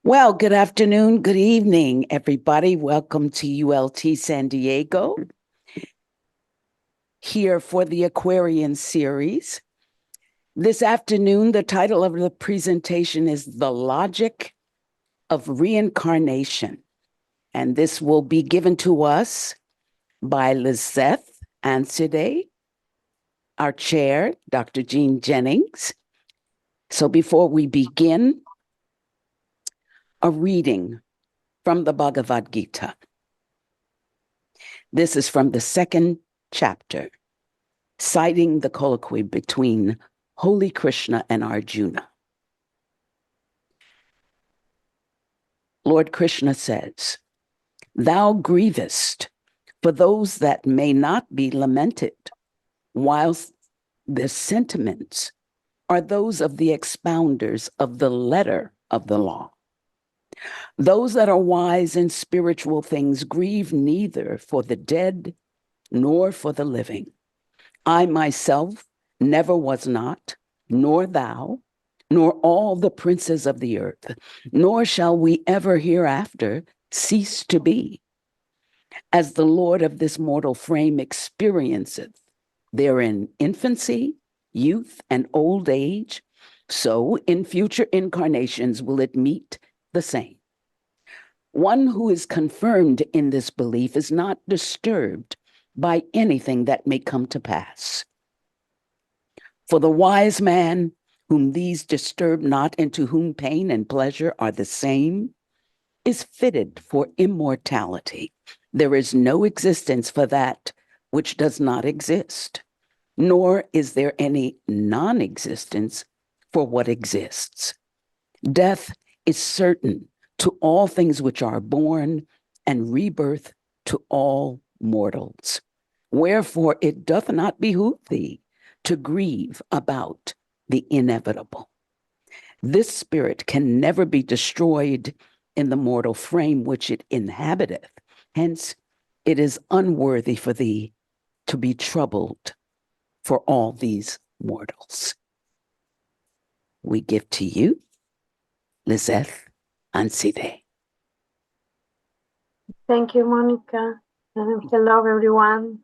Well, good afternoon, good evening, everybody. Welcome to ULT San Diego, here for the Aquarian series. This afternoon, the title of the presentation is The Logic of Reincarnation. And this will be given to us by Lizeth Anside, our chair, Dr. Jean Jennings. So before we begin, a reading from the Bhagavad Gita. This is from the second chapter, citing the colloquy between Holy Krishna and Arjuna. Lord Krishna says, "Thou grievest for those that may not be lamented, whilst the sentiments are those of the expounders of the letter of the law. Those that are wise in spiritual things grieve neither for the dead nor for the living. I myself never was not, nor thou, nor all the princes of the earth, nor shall we ever hereafter cease to be. As the Lord of this mortal frame experienceth therein infancy, youth, and old age, so in future incarnations will it meet the same. One who is confirmed in this belief is not disturbed by anything that may come to pass. For the wise man, whom these disturb not, and to whom pain and pleasure are the same, is fitted for immortality. There is no existence for that which does not exist, nor is there any non-existence for what exists. Death is certain to all things which are born, and rebirth to all mortals. Wherefore it doth not behoove thee to grieve about the inevitable. This spirit can never be destroyed in the mortal frame which it inhabiteth. Hence, it is unworthy for thee to be troubled for all these mortals." We give to you Lizeth Anside. Thank you, Monica. And hello, everyone.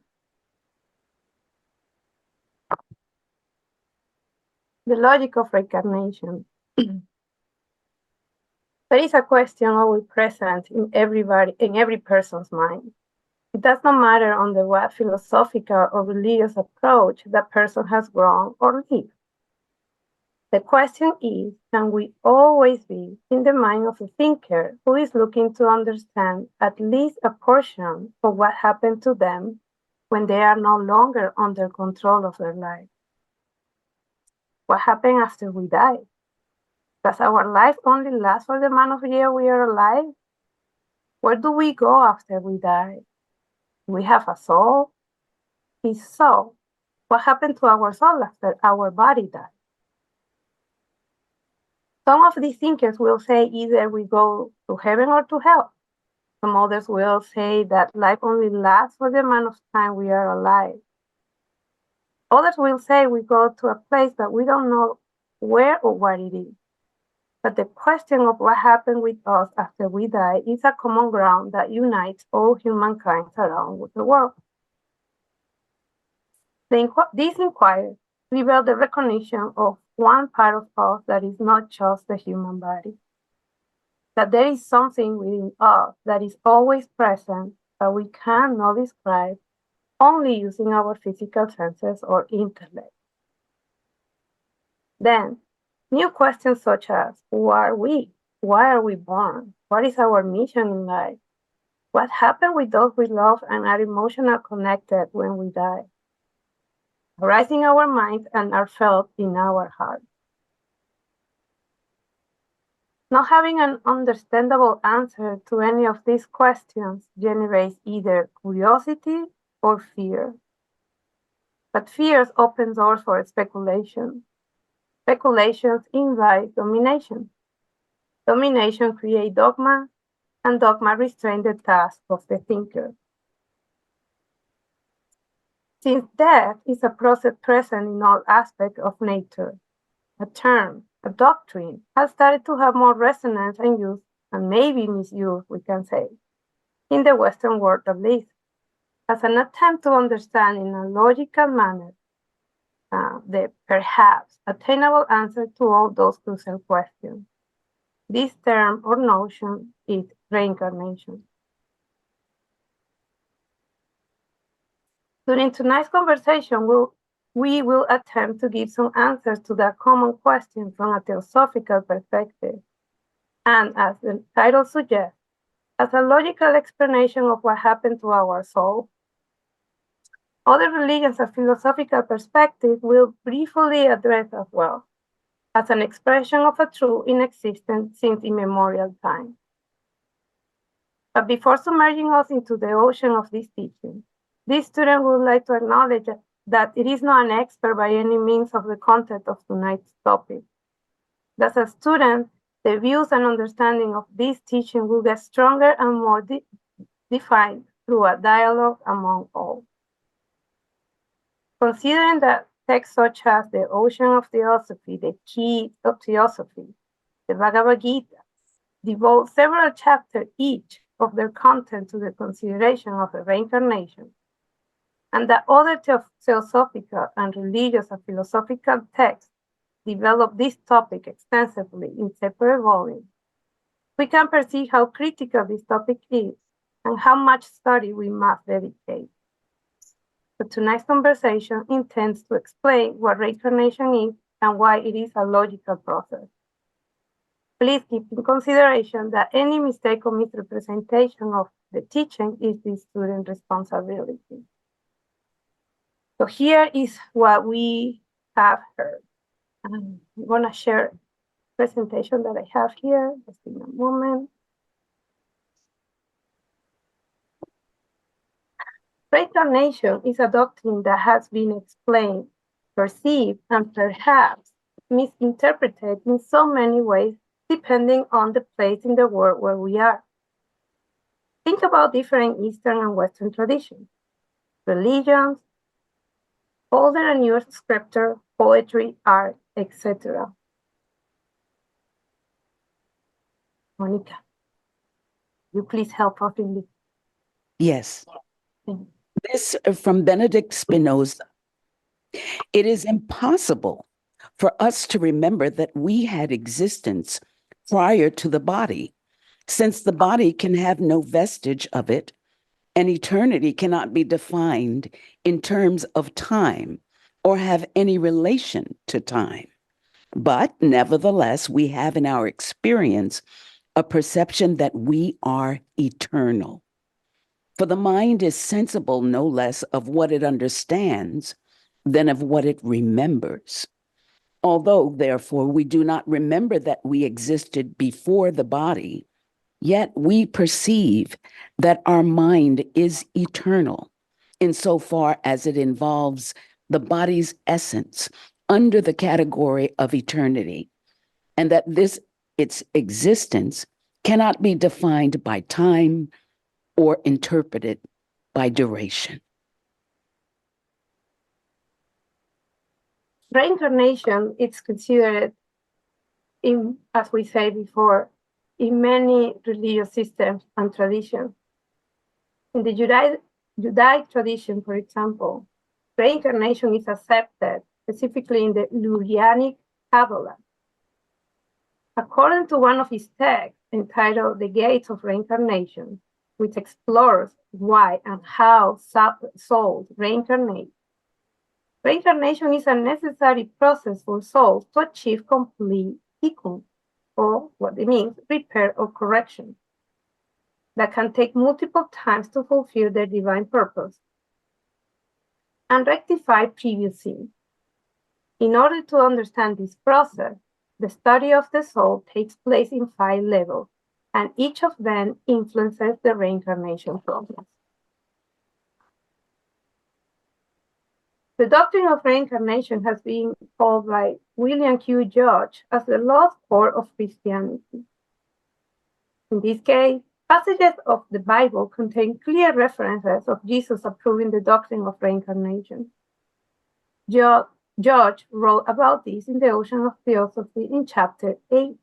The logic of reincarnation. There is a question always present in every person's mind. It does not matter under what philosophical or religious approach that person has grown or lived. The question is, can we always be in the mind of a thinker who is looking to understand at least a portion of what happened to them when they are no longer under control of their life? What happened after we die? Does our life only last for the amount of years we are alive? Where do we go after we die? Do we have a soul? If so, what happened to our soul after our body died? Some of these thinkers will say either we go to heaven or to hell. Some others will say that life only lasts for the amount of time we are alive. Others will say we go to a place that we don't know where or what it is. But the question of what happened with us after we die is a common ground that unites all humankind around the world. These inquiries reveal the recognition of one part of us that is not just the human body. That there is something within us that is always present that we cannot describe only using our physical senses or intellect. Then, new questions such as, who are we? Why are we born? What is our mission in life? What happened with those we love and are emotionally connected when we die? Arise in our minds and are felt in our hearts. Not having an understandable answer to any of these questions generates either curiosity or fear. But fears open doors for speculation. Speculations invite domination. Domination creates dogma, and dogma restrains the task of the thinker. Since death is a process present in all aspects of nature, a term, a doctrine, has started to have more resonance and use and maybe misused, we can say, in the Western world at least, as an attempt to understand in a logical manner the perhaps attainable answer to all those crucial questions. This term or notion is reincarnation. During tonight's conversation, we will attempt to give some answers to that common question from a theosophical perspective, and as the title suggests, as a logical explanation of what happened to our soul. Other religions and philosophical perspectives will briefly address as well, as an expression of a truth in existence since immemorial time. But before submerging us into the ocean of this teaching, this student would like to acknowledge that it is not an expert by any means of the content of tonight's topic. As a student, the views and understanding of this teaching will get stronger and more defined through a dialogue among all. Considering that texts such as the Ocean of Theosophy, the Key of Theosophy, the Bhagavad Gita, devote several chapters each of their content to the consideration of the reincarnation, and that other theosophical and religious and philosophical texts develop this topic extensively in separate volumes, we can perceive how critical this topic is and how much study we must dedicate. But tonight's conversation intends to explain what reincarnation is and why it is a logical process. Please keep in consideration that any mistake or misrepresentation of the teaching is the student's responsibility. So here is what we have heard. I'm going to share a presentation that I have here, just in a moment. Reincarnation is a doctrine that has been explained, perceived, and perhaps misinterpreted in so many ways, depending on the place in the world where we are. Think about different Eastern and Western traditions, religions, older and newer scripture, poetry, art, etc. Monica, you please help us in this. Yes. This from Benedict Spinoza. It is impossible for us to remember that we had existence prior to the body, since the body can have no vestige of it, and eternity cannot be defined in terms of time or have any relation to time. But nevertheless, we have in our experience a perception that we are eternal. For the mind is sensible no less of what it understands than of what it remembers. Although, therefore, we do not remember that we existed before the body, yet we perceive that our mind is eternal insofar as it involves the body's essence under the category of eternity, and that its existence cannot be defined by time or interpreted by duration. Reincarnation is considered, as we said before, in many religious systems and traditions. In the Judaic tradition, for example, reincarnation is accepted, specifically in the Lurianic Kabbalah. According to one of his texts entitled The Gates of Reincarnation, which explores why and how souls reincarnate, reincarnation is a necessary process for souls to achieve complete tikkun, or what it means, repair or correction, that can take multiple times to fulfill their divine purpose and rectify previous sins. In order to understand this process, the study of the soul takes place in 5 levels, and each of them influences the reincarnation process. The doctrine of reincarnation has been called by William Q. Judge as the lost core of Christianity. In this case, passages of the Bible contain clear references of Jesus approving the doctrine of reincarnation. Judge wrote about this in the Ocean of Theosophy in chapter 8.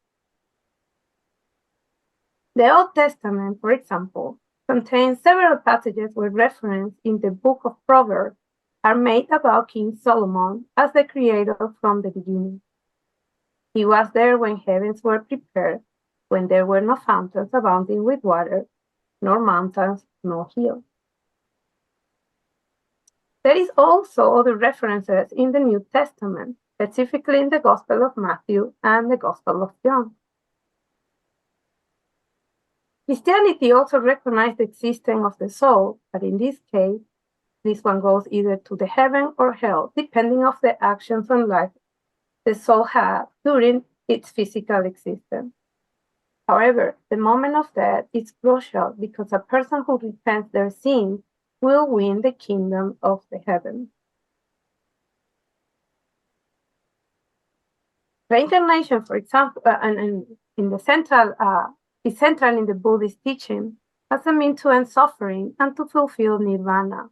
The Old Testament, for example, contains several passages where references in the book of Proverbs are made about King Solomon as the creator from the beginning. He was there when heavens were prepared, when there were no fountains abounding with water, nor mountains, nor hills. There is also other references in the New Testament, specifically in the Gospel of Matthew and the Gospel of John. Christianity also recognized the existence of the soul, but in this case, this one goes either to the heaven or hell, depending on the actions and life the soul had during its physical existence. However, the moment of death is crucial because a person who repents their sins will win the kingdom of the heavens. Reincarnation, for example, and in the central is central in the Buddhist teaching as a means to end suffering and to fulfill nirvana,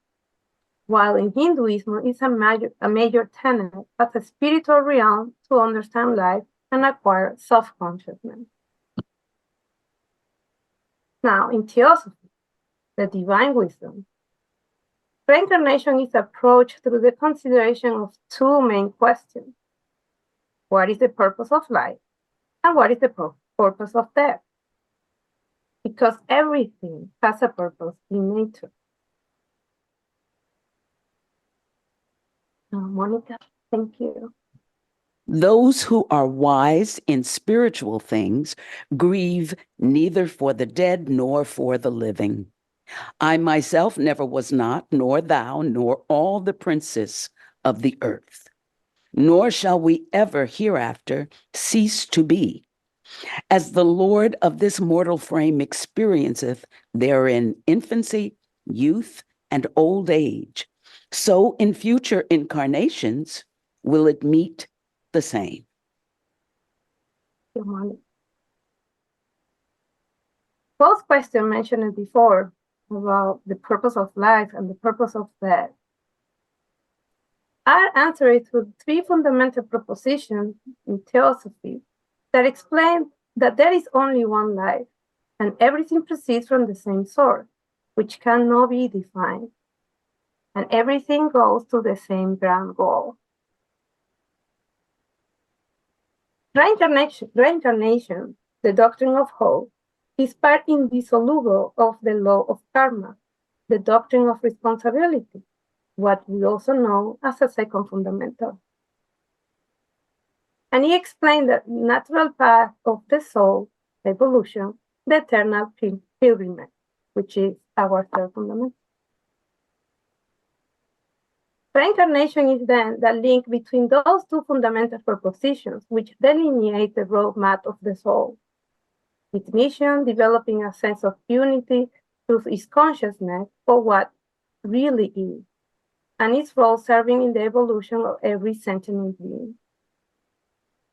while in Hinduism it's a major tenet as a spiritual realm to understand life and acquire self-consciousness. Now, in Theosophy, the divine wisdom, reincarnation is approached through the consideration of two main questions. What is the purpose of life? And what is the purpose of death? Because everything has a purpose in nature. Monica, thank you. Those who are wise in spiritual things grieve neither for the dead nor for the living. I myself never was not, nor thou, nor all the princes of the earth. Nor shall we ever hereafter cease to be. As the Lord of this mortal frame experienceth therein infancy, youth, and old age, so in future incarnations will it meet the same. Both questions mentioned before about the purpose of life and the purpose of death are answered through three fundamental propositions in Theosophy that explain that there is only one life and everything proceeds from the same source, which cannot be defined, and everything goes to the same grand goal. Reincarnation, the doctrine of hope, is part indissoluble of the law of karma, the doctrine of responsibility, what we also know as a second fundamental. And he explained the natural path of the soul, evolution, the eternal pilgrimage, which is our third fundamental. Reincarnation is then the link between those two fundamental propositions, which delineate the roadmap of the soul. Its mission, developing a sense of unity through its consciousness for what really is, and its role serving in the evolution of every sentient being.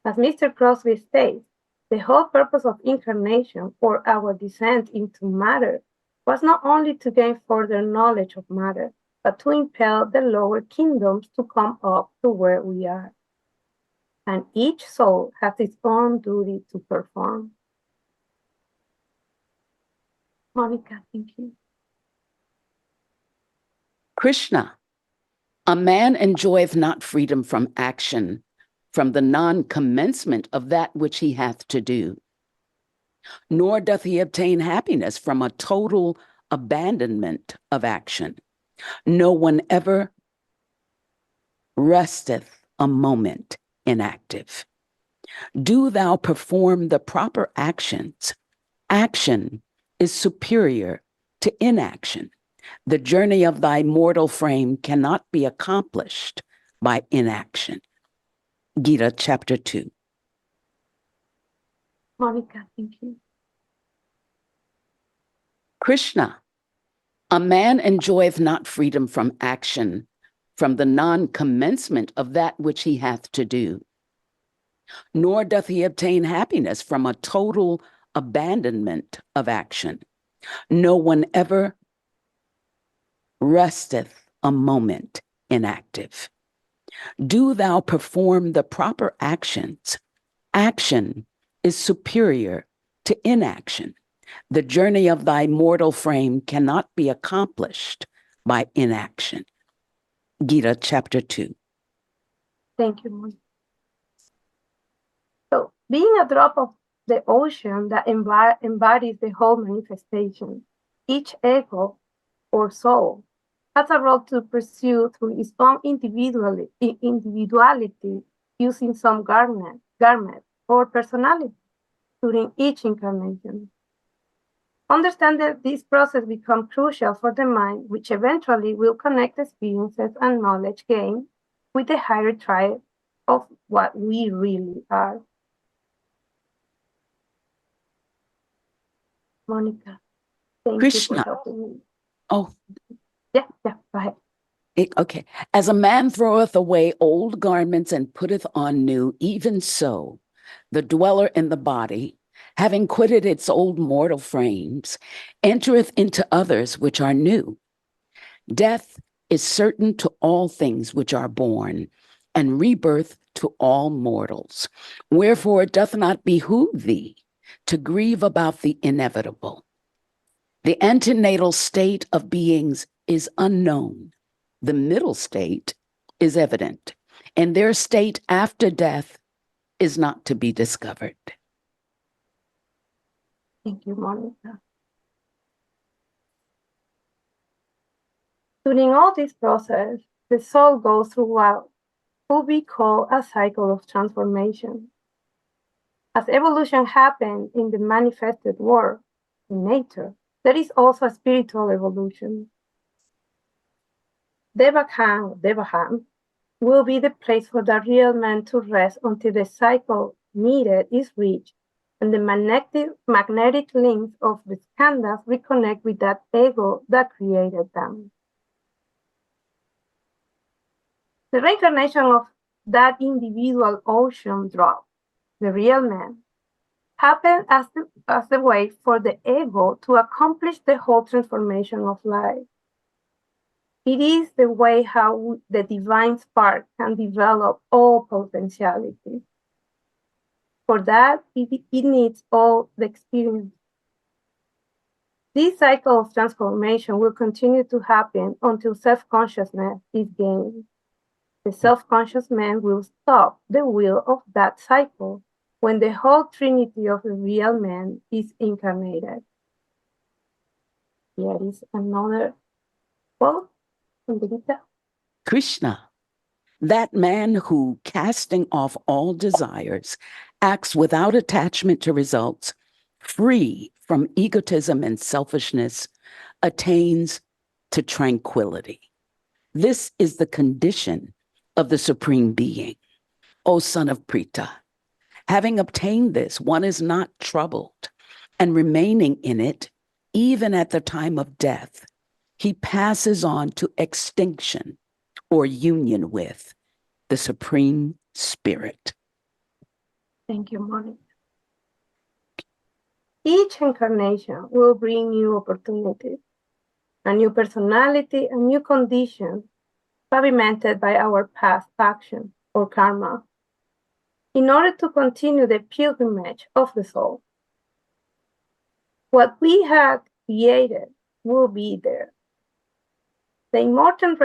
As Mr. Crosby states, the whole purpose of incarnation, or our descent into matter, was not only to gain further knowledge of matter, but to impel the lower kingdoms to come up to where we are. And each soul has its own duty to perform. Monica, thank you. Krishna, a man enjoyeth not freedom from action, from the non-commencement of that which he hath to do, nor doth he obtain happiness from a total abandonment of action. No one ever resteth a moment inactive. Do thou perform the proper actions. Action is superior to inaction. The journey of thy mortal frame cannot be accomplished by inaction. Gita, chapter 2. Monica, thank you. Krishna, a man enjoyeth not freedom from action, from the non-commencement of that which he hath to do, nor doth he obtain happiness from a total abandonment of action. No one ever resteth a moment inactive. Do thou perform the proper actions. Action is superior to inaction. The journey of thy mortal frame cannot be accomplished by inaction. Gita, chapter 2. Thank you, Monica. So, being a drop of the ocean that embodies the whole manifestation, each ego or soul has a role to pursue through its own individuality using some garment or personality during each incarnation. Understand that this process becomes crucial for the mind, which eventually will connect experiences and knowledge gained with the higher tribe of what we really are. Monica, thank you for Krishna. helping me. Oh, Yeah, go ahead. Okay. As a man throweth away old garments and putteth on new, even so, the dweller in the body, having quitted its old mortal frames, entereth into others which are new. Death is certain to all things which are born, and rebirth to all mortals. Wherefore it doth not behoove thee to grieve about the inevitable. The antenatal state of beings is unknown. The middle state is evident, and their state after death is not to be discovered. Thank you, Monica. During all this process, the soul goes through what could be called a cycle of transformation. As evolution happens in the manifested world, in nature, there is also a spiritual evolution. Devachan will be the place for the real man to rest until the cycle needed is reached and the magnetic links of the skandhas reconnect with that ego that created them. The reincarnation of that individual ocean drop, the real man, happened as the way for the ego to accomplish the whole transformation of life. It is the way how the divine spark can develop all potentiality. For that, it needs all the experience. This cycle of transformation will continue to happen until self-consciousness is gained. The self-conscious man will stop the wheel of that cycle when the whole trinity of the real man is incarnated. Here is another quote from the Gita. Krishna, that man who, casting off all desires, acts without attachment to results, free from egotism and selfishness, attains to tranquility. This is the condition of the Supreme Being, O son of Prita. Having obtained this, one is not troubled, and remaining in it, even at the time of death, he passes on to extinction or union with the Supreme Spirit. Thank you, Monica. Each incarnation will bring new opportunities, a new personality, a new condition pavimented by our past action or karma, in order to continue the pilgrimage of the soul. What we have created will be there. The mortal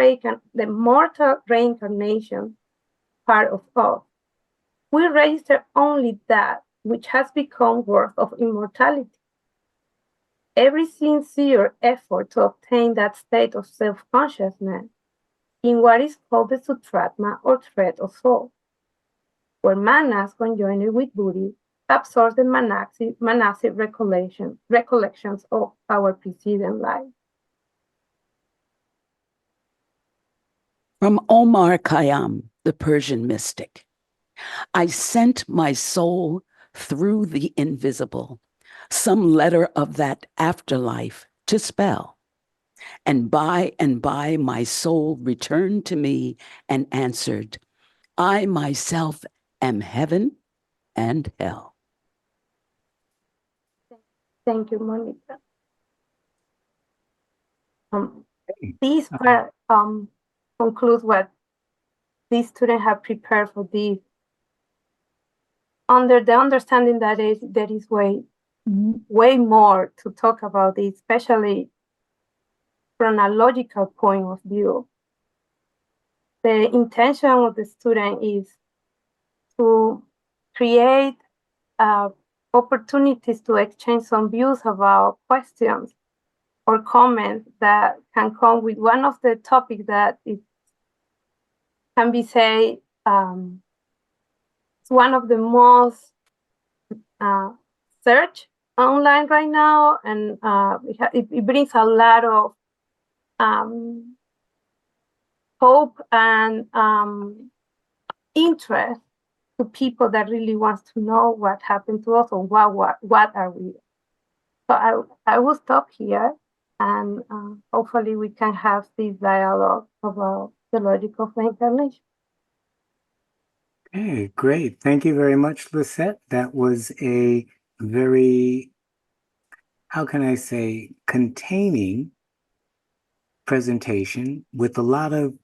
reincarnation part of us will register only that which has become worth of immortality. Every sincere effort to obtain that state of self-consciousness in what is called the sutratma or thread of soul, where manas conjoined with buddhi absorbs the manasic recollections of our preceding life. From Omar Khayyam, the Persian mystic, I sent my soul through the invisible, some letter of that afterlife to spell. And by my soul returned to me and answered, I myself am heaven and hell. Thank you, Monica. This part concludes what these students have prepared for this. Under the understanding that there is way way more to talk about it, especially from a logical point of view. The intention of the student is to create opportunities to exchange some views about questions or comments that can come with one of the topics that it can be say it's one of the most searched online right now, and it brings a lot of hope and interest to people that really wants to know what happened to us or what are we. So I will stop here, and hopefully we can have this dialogue about the logic of reincarnation. Okay, great. Thank you very much, Lisette. That was a very, how can I say, containing presentation with a lot of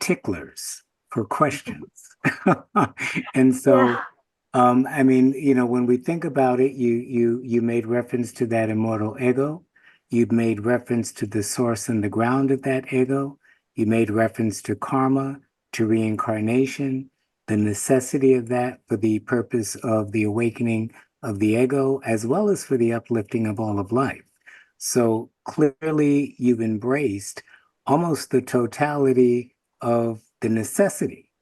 ticklers for questions. And so, I mean, when we think about it, you made reference to that immortal ego. You made reference to the source and the ground of that ego. You made reference to karma, to reincarnation, the necessity of that for the purpose of the awakening of the ego, as well as for the uplifting of all of life. So clearly, you've embraced almost the totality of the necessity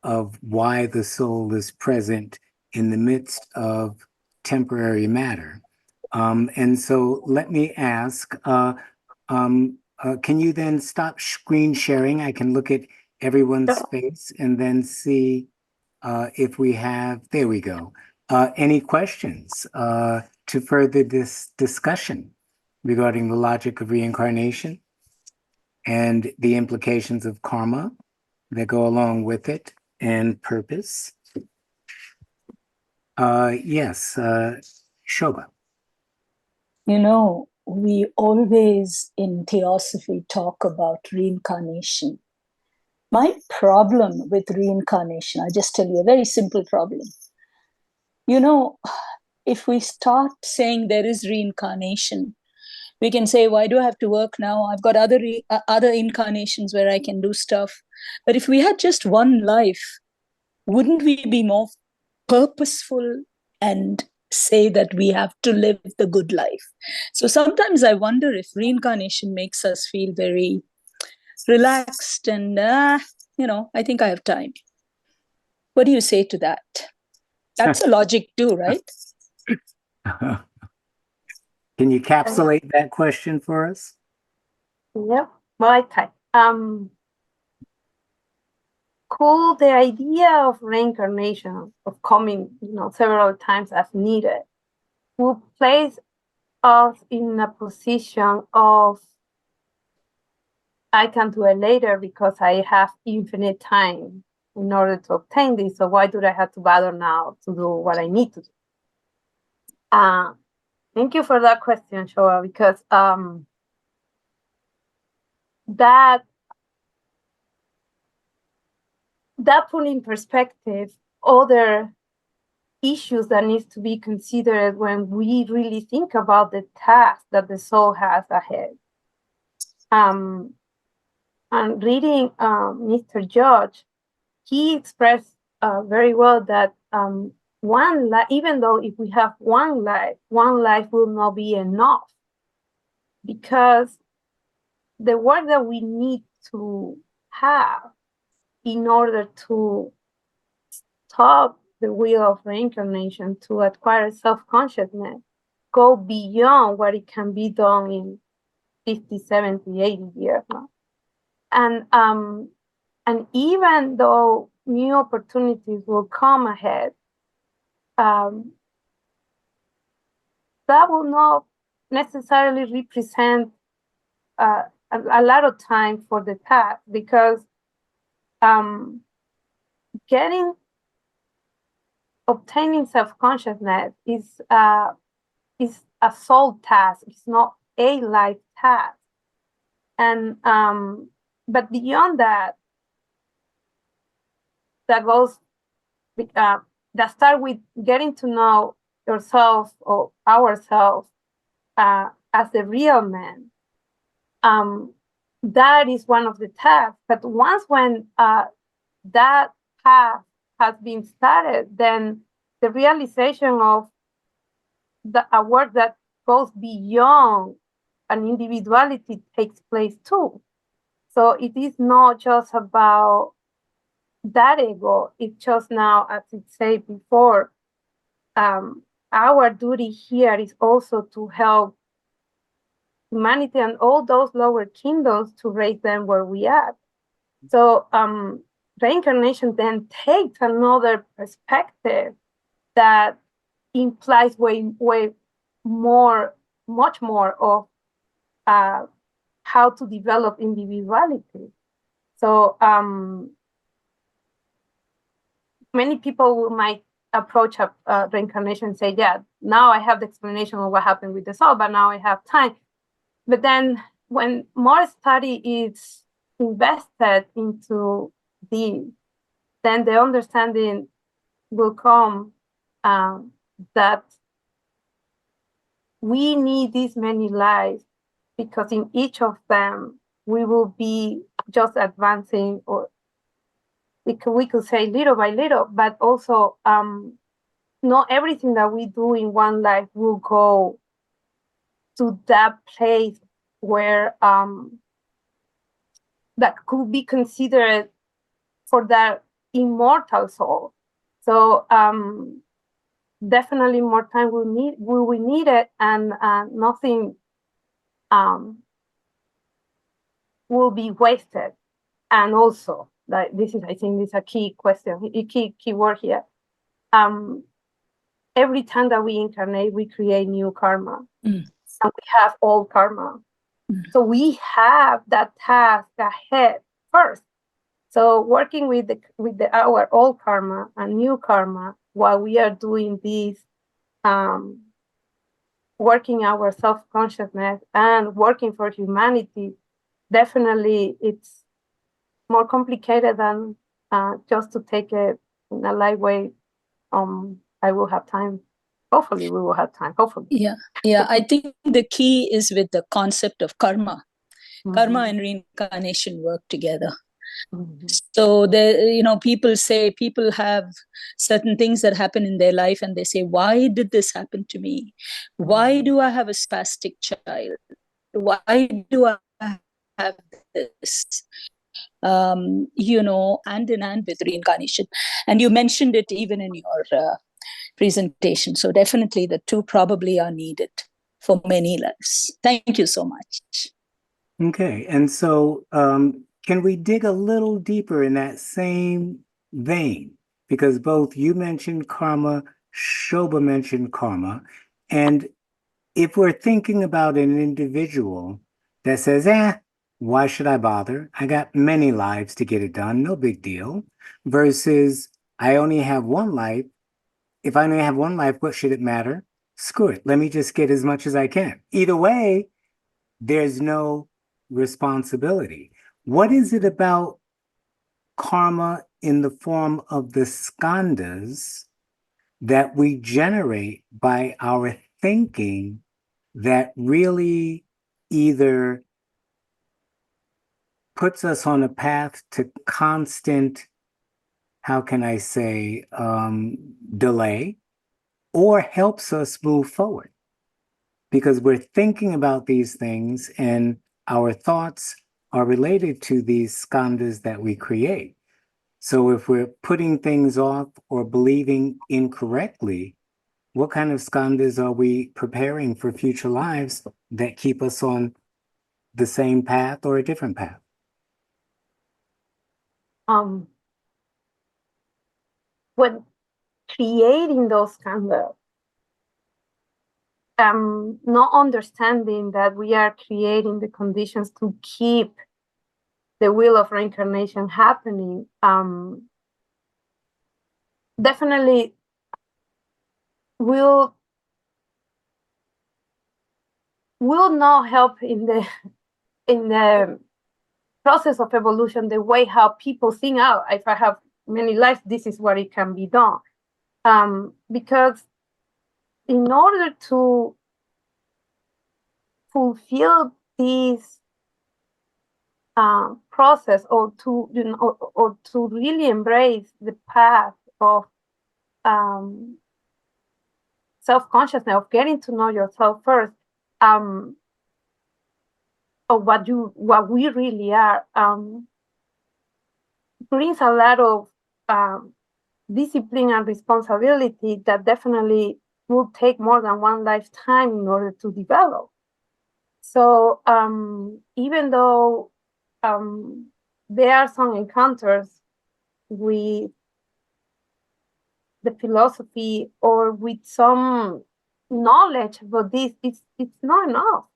of why the soul is present in the midst of temporary matter. And so let me ask, can you then stop screen sharing? I can look at everyone's face and then see if we have, there we go. Any questions to further this discussion regarding the logic of reincarnation and the implications of karma that go along with it and purpose? Yes, Shobha. We always in Theosophy talk about reincarnation. My problem with reincarnation, I'll just tell you a very simple problem. If we start saying there is reincarnation, we can say, why do I have to work now? I've got other incarnations where I can do stuff. But if we had just one life, wouldn't we be more purposeful and say that we have to live the good life? So sometimes I wonder if reincarnation makes us feel very relaxed and, I think I have time. What do you say to that? That's a logic too, right? Can you capsulate that question for us? Yep. Well, I try. Could the idea of reincarnation, of coming, several times as needed, would place us in a position of I can do it later because I have infinite time in order to obtain this. So why do I have to bother now to do what I need to do? Thank you for that question, Shoa, because that put in perspective other issues that needs to be considered when we really think about the task that the soul has ahead. And reading Mr. George, he expressed very well that one life, even though if we have one life will not be enough, because the work that we need to have in order to stop the wheel of reincarnation, to acquire self-consciousness, go beyond what it can be done in 50, 70, 80 years now. And even though new opportunities will come ahead, that will not necessarily represent a lot of time for the path, because obtaining self-consciousness is a soul task. It's not a life task. And but beyond that, that goes that start with getting to know yourself or ourselves as the real man. That is one of the tasks. But once when that path has been started, then the realization of a work that goes beyond an individuality takes place too. So it is not just about that ego. It's just now, as it said before, our duty here is also to help humanity and all those lower kingdoms to raise them where we are. So reincarnation then takes another perspective that implies way more, much more of how to develop individuality. So many people might approach a reincarnation and say, yeah, now I have the explanation of what happened with the soul, but now I have time. But then when more study is invested into this, then the understanding will come that we need these many lives, because in each of them we will be just advancing, or we could say little by little, but also not everything that we do in one life will go to that place where that could be considered for that immortal soul. So definitely more time will we need it, and nothing will be wasted. And also, like this is, I think, this is a key question, a key word here. Every time that we incarnate, we create new karma, and we have old karma. So we have that task ahead first. So working with our old karma and new karma while we are doing this, working our self-consciousness and working for humanity, definitely it's more complicated than just to take it in a light way. I will have time. Hopefully we will have time. Hopefully. Yeah. I think the key is with the concept of karma. Mm-hmm. Karma and reincarnation work together. Mm-hmm. So people have certain things that happen in their life, and they say, why did this happen to me? Why do I have a spastic child? Why do I have this? Hand in hand with reincarnation. And you mentioned it even in your presentation. So definitely the two probably are needed for many lives. Thank you so much. Okay, and so can we dig a little deeper in that same vein? Because both you mentioned karma, Shobha mentioned karma, and if we're thinking about an individual that says, why should I bother? I got many lives to get it done, no big deal, versus I only have one life. If I only have one life, what should it matter? Screw it. Let me just get as much as I can. Either way, there's no responsibility. What is it about karma in the form of the skandhas that we generate by our thinking that really either puts us on a path to constant, how can I say, delay, or helps us move forward? Because we're thinking about these things and our thoughts are related to these skandhas that we create. So if we're putting things off or believing incorrectly, what kind of skandhas are we preparing for future lives that keep us on the same path or a different path? When creating those kind of not understanding that we are creating the conditions to keep the wheel of reincarnation happening, definitely will not help in the process of evolution, the way how people think out. If I have many lives, this is what it can be done. Because in order to fulfill this process, or to or to really embrace the path of self-consciousness, of getting to know yourself first, of what we really are, brings a lot of discipline and responsibility that definitely will take more than one lifetime in order to develop. So even though there are some encounters with the philosophy or with some knowledge about this, it's not enough,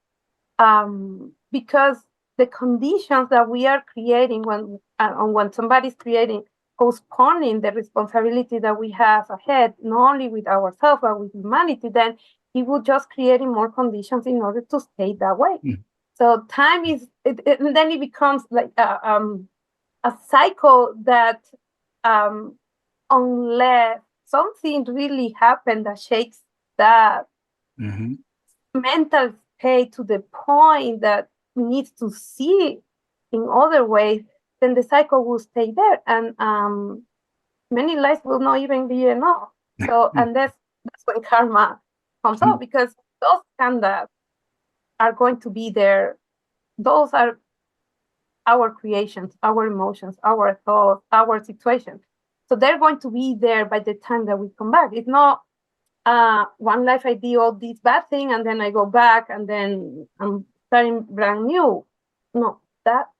because the conditions that we are creating when somebody's creating, postponing the responsibility that we have ahead, not only with ourselves but with humanity, then it will just creating more conditions in order to stay that way. So time is, and then it becomes like a cycle that, unless something really happened that shakes that mental state to the point that needs to see in other ways, then the cycle will stay there, and many lives will not even be enough. So, and that's when karma comes up, because those standards are going to be there. Those are our creations, our emotions, our thoughts, our situations. So they're going to be there by the time that we come back. It's not one life I did all these bad things and then I go back and then I'm starting brand new. No, that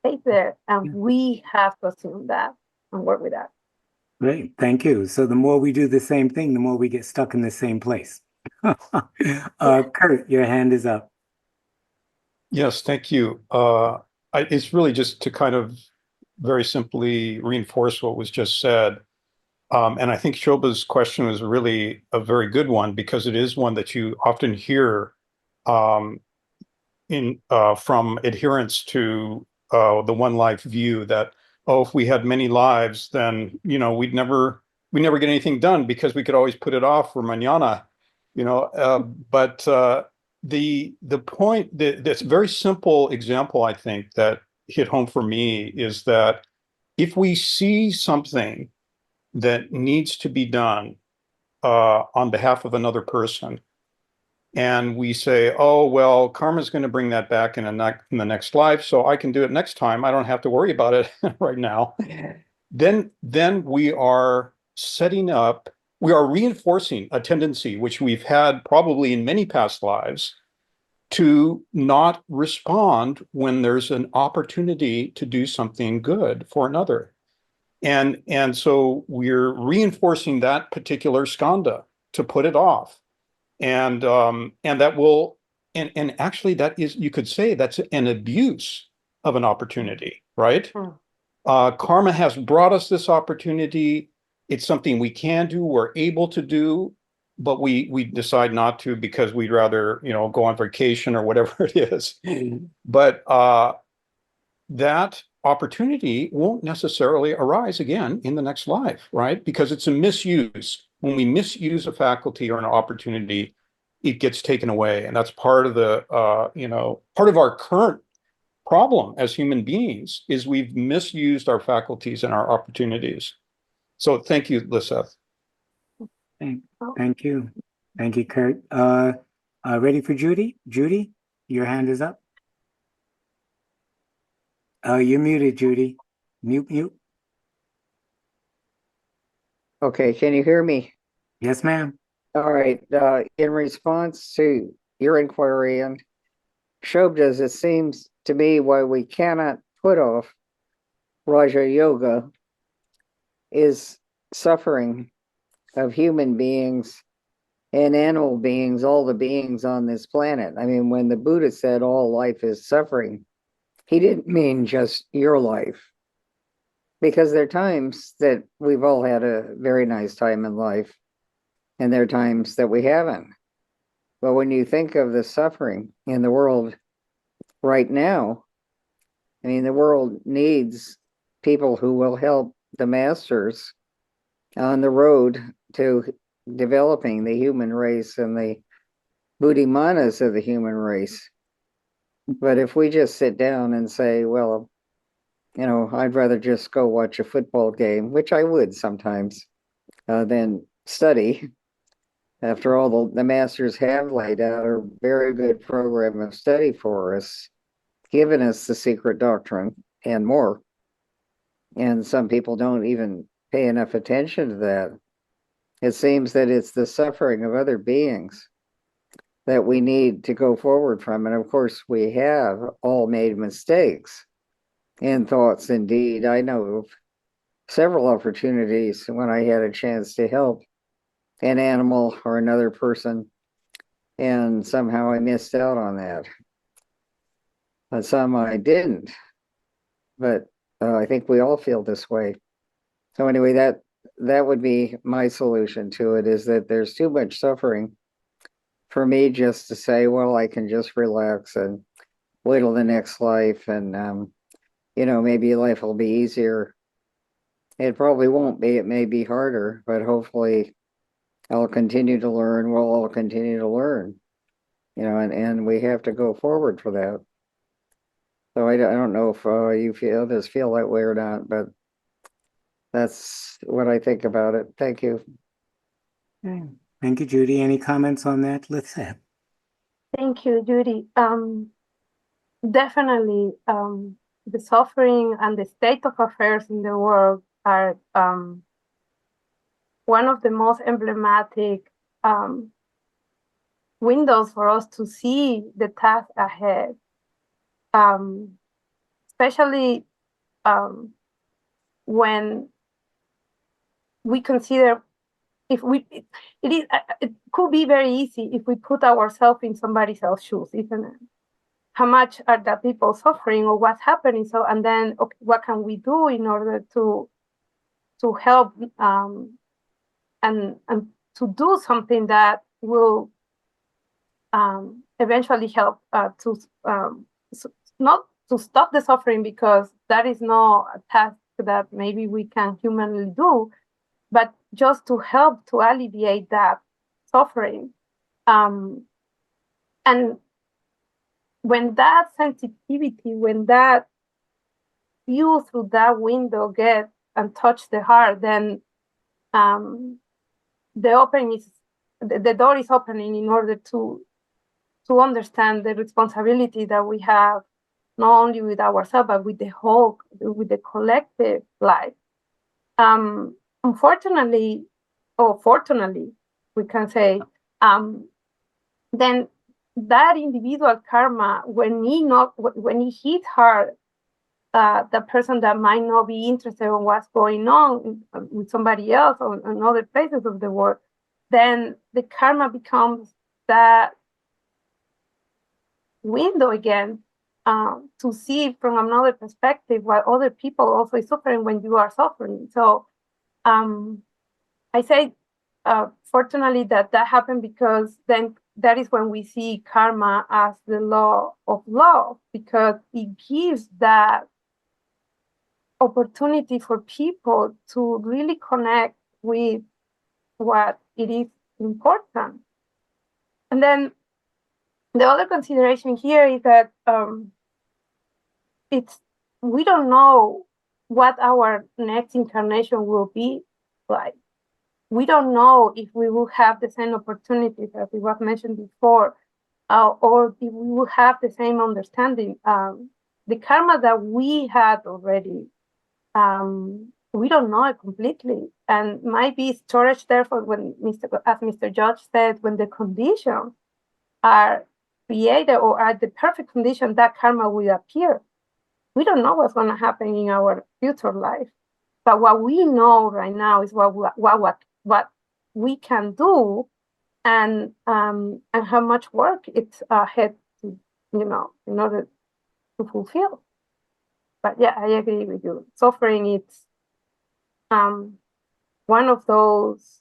stays there, and we have to assume that and work with that. Great, thank you. So the more we do the same thing, the more we get stuck in the same place. Kurt, your hand is up. Yes, thank you. It's really just to kind of very simply reinforce what was just said. And I think Shoba's question was really a very good one, because it is one that you often hear from adherents to the one life view, that, oh, if we had many lives, then, you know, we'd never get anything done because we could always put it off for mañana, you know. But the point, this very simple example, I think, that hit home for me is that if we see something that needs to be done on behalf of another person, and we say, oh, well, karma's going to bring that back in the next life, so I can do it next time. I don't have to worry about it right now. Then we are reinforcing a tendency which we've had probably in many past lives to not respond when there's an opportunity to do something good for another. And so we're reinforcing that particular skanda to put it off. And that will, and actually that is, you could say that's an abuse of an opportunity, right? Karma has brought us this opportunity. It's something we can do, we're able to do, but we decide not to because we'd rather, you know, go on vacation or whatever it is. But that opportunity won't necessarily arise again in the next life, right? Because it's a misuse. When we misuse a faculty or an opportunity, it gets taken away. And that's part of the, part of our current problem as human beings, is we've misused our faculties and our opportunities. So thank you, Liseth. Thank you. Thank you, Kurt. Ready for Judy? Judy, your hand is up. You're muted, Judy. Mute. Okay, can you hear me? Yes, ma'am. All right. In response to your inquiry, and Shobda's, it seems to me why we cannot put off Raja Yoga is suffering of human beings and animal beings, all the beings on this planet. I mean, when the Buddha said all life is suffering, he didn't mean just your life, because there are times that we've all had a very nice time in life, and there are times that we haven't. But when you think of the suffering in the world right now, I mean, the world needs people who will help the masters on the road to developing the human race and the Buddhimanas of the human race. But if we just sit down and say, well, I'd rather just go watch a football game, which I would sometimes, than study. After all, the masters have laid out a very good program of study for us, given us the secret doctrine and more. And some people don't even pay enough attention to that. It seems that it's the suffering of other beings that we need to go forward from. And of course, we have all made mistakes in thoughts and deed. I know of several opportunities when I had a chance to help an animal or another person, and somehow I missed out on that. But some I didn't. But I think we all feel this way. So anyway, that would be my solution to it, is that there's too much suffering for me just to say, well, I can just relax and wait till the next life, and maybe life will be easier. It probably won't be. It may be harder, but hopefully I'll continue to learn. We'll all continue to learn, and we have to go forward for that. So I don't know if others feel that way or not, but that's what I think about it. Thank you. Okay. Thank you, Judy. Any comments on that? Let's have. Thank you, Judy. Definitely, the suffering and the state of affairs in the world are one of the most emblematic windows for us to see the task ahead, especially when we consider it could be very easy if we put ourselves in somebody else's shoes, isn't it? How much are the people suffering, or what's happening? So, and then, okay, what can we do in order to help and to do something that will eventually help not to stop the suffering, because that is not a task that maybe we can humanly do, but just to help to alleviate that suffering. And when that sensitivity, when that view through that window get and touch the heart, then the door is opening in order to understand the responsibility that we have, not only with ourselves, but with the collective life. Unfortunately, or fortunately, we can say, then that individual karma, when he hits hard, the person that might not be interested in what's going on with somebody else or in other places of the world, then the karma becomes that window again to see from another perspective what other people also is suffering when you are suffering. So I say, fortunately, that happened, because then that is when we see karma as the law of love, because it gives that opportunity for people to really connect with what it is important. And then the other consideration here is that we don't know what our next incarnation will be like. We don't know if we will have the same opportunities as it was mentioned before, or if we will have the same understanding. The karma that we had already, we don't know it completely, and might be storage there for when as Mr. Judge said, when the conditions are created or are the perfect condition, that karma will appear. We don't know what's going to happen in our future life, but what we know right now is what we can do, and how much work it's ahead to, in order to fulfill. But yeah, I agree with you. Suffering, it's one of those,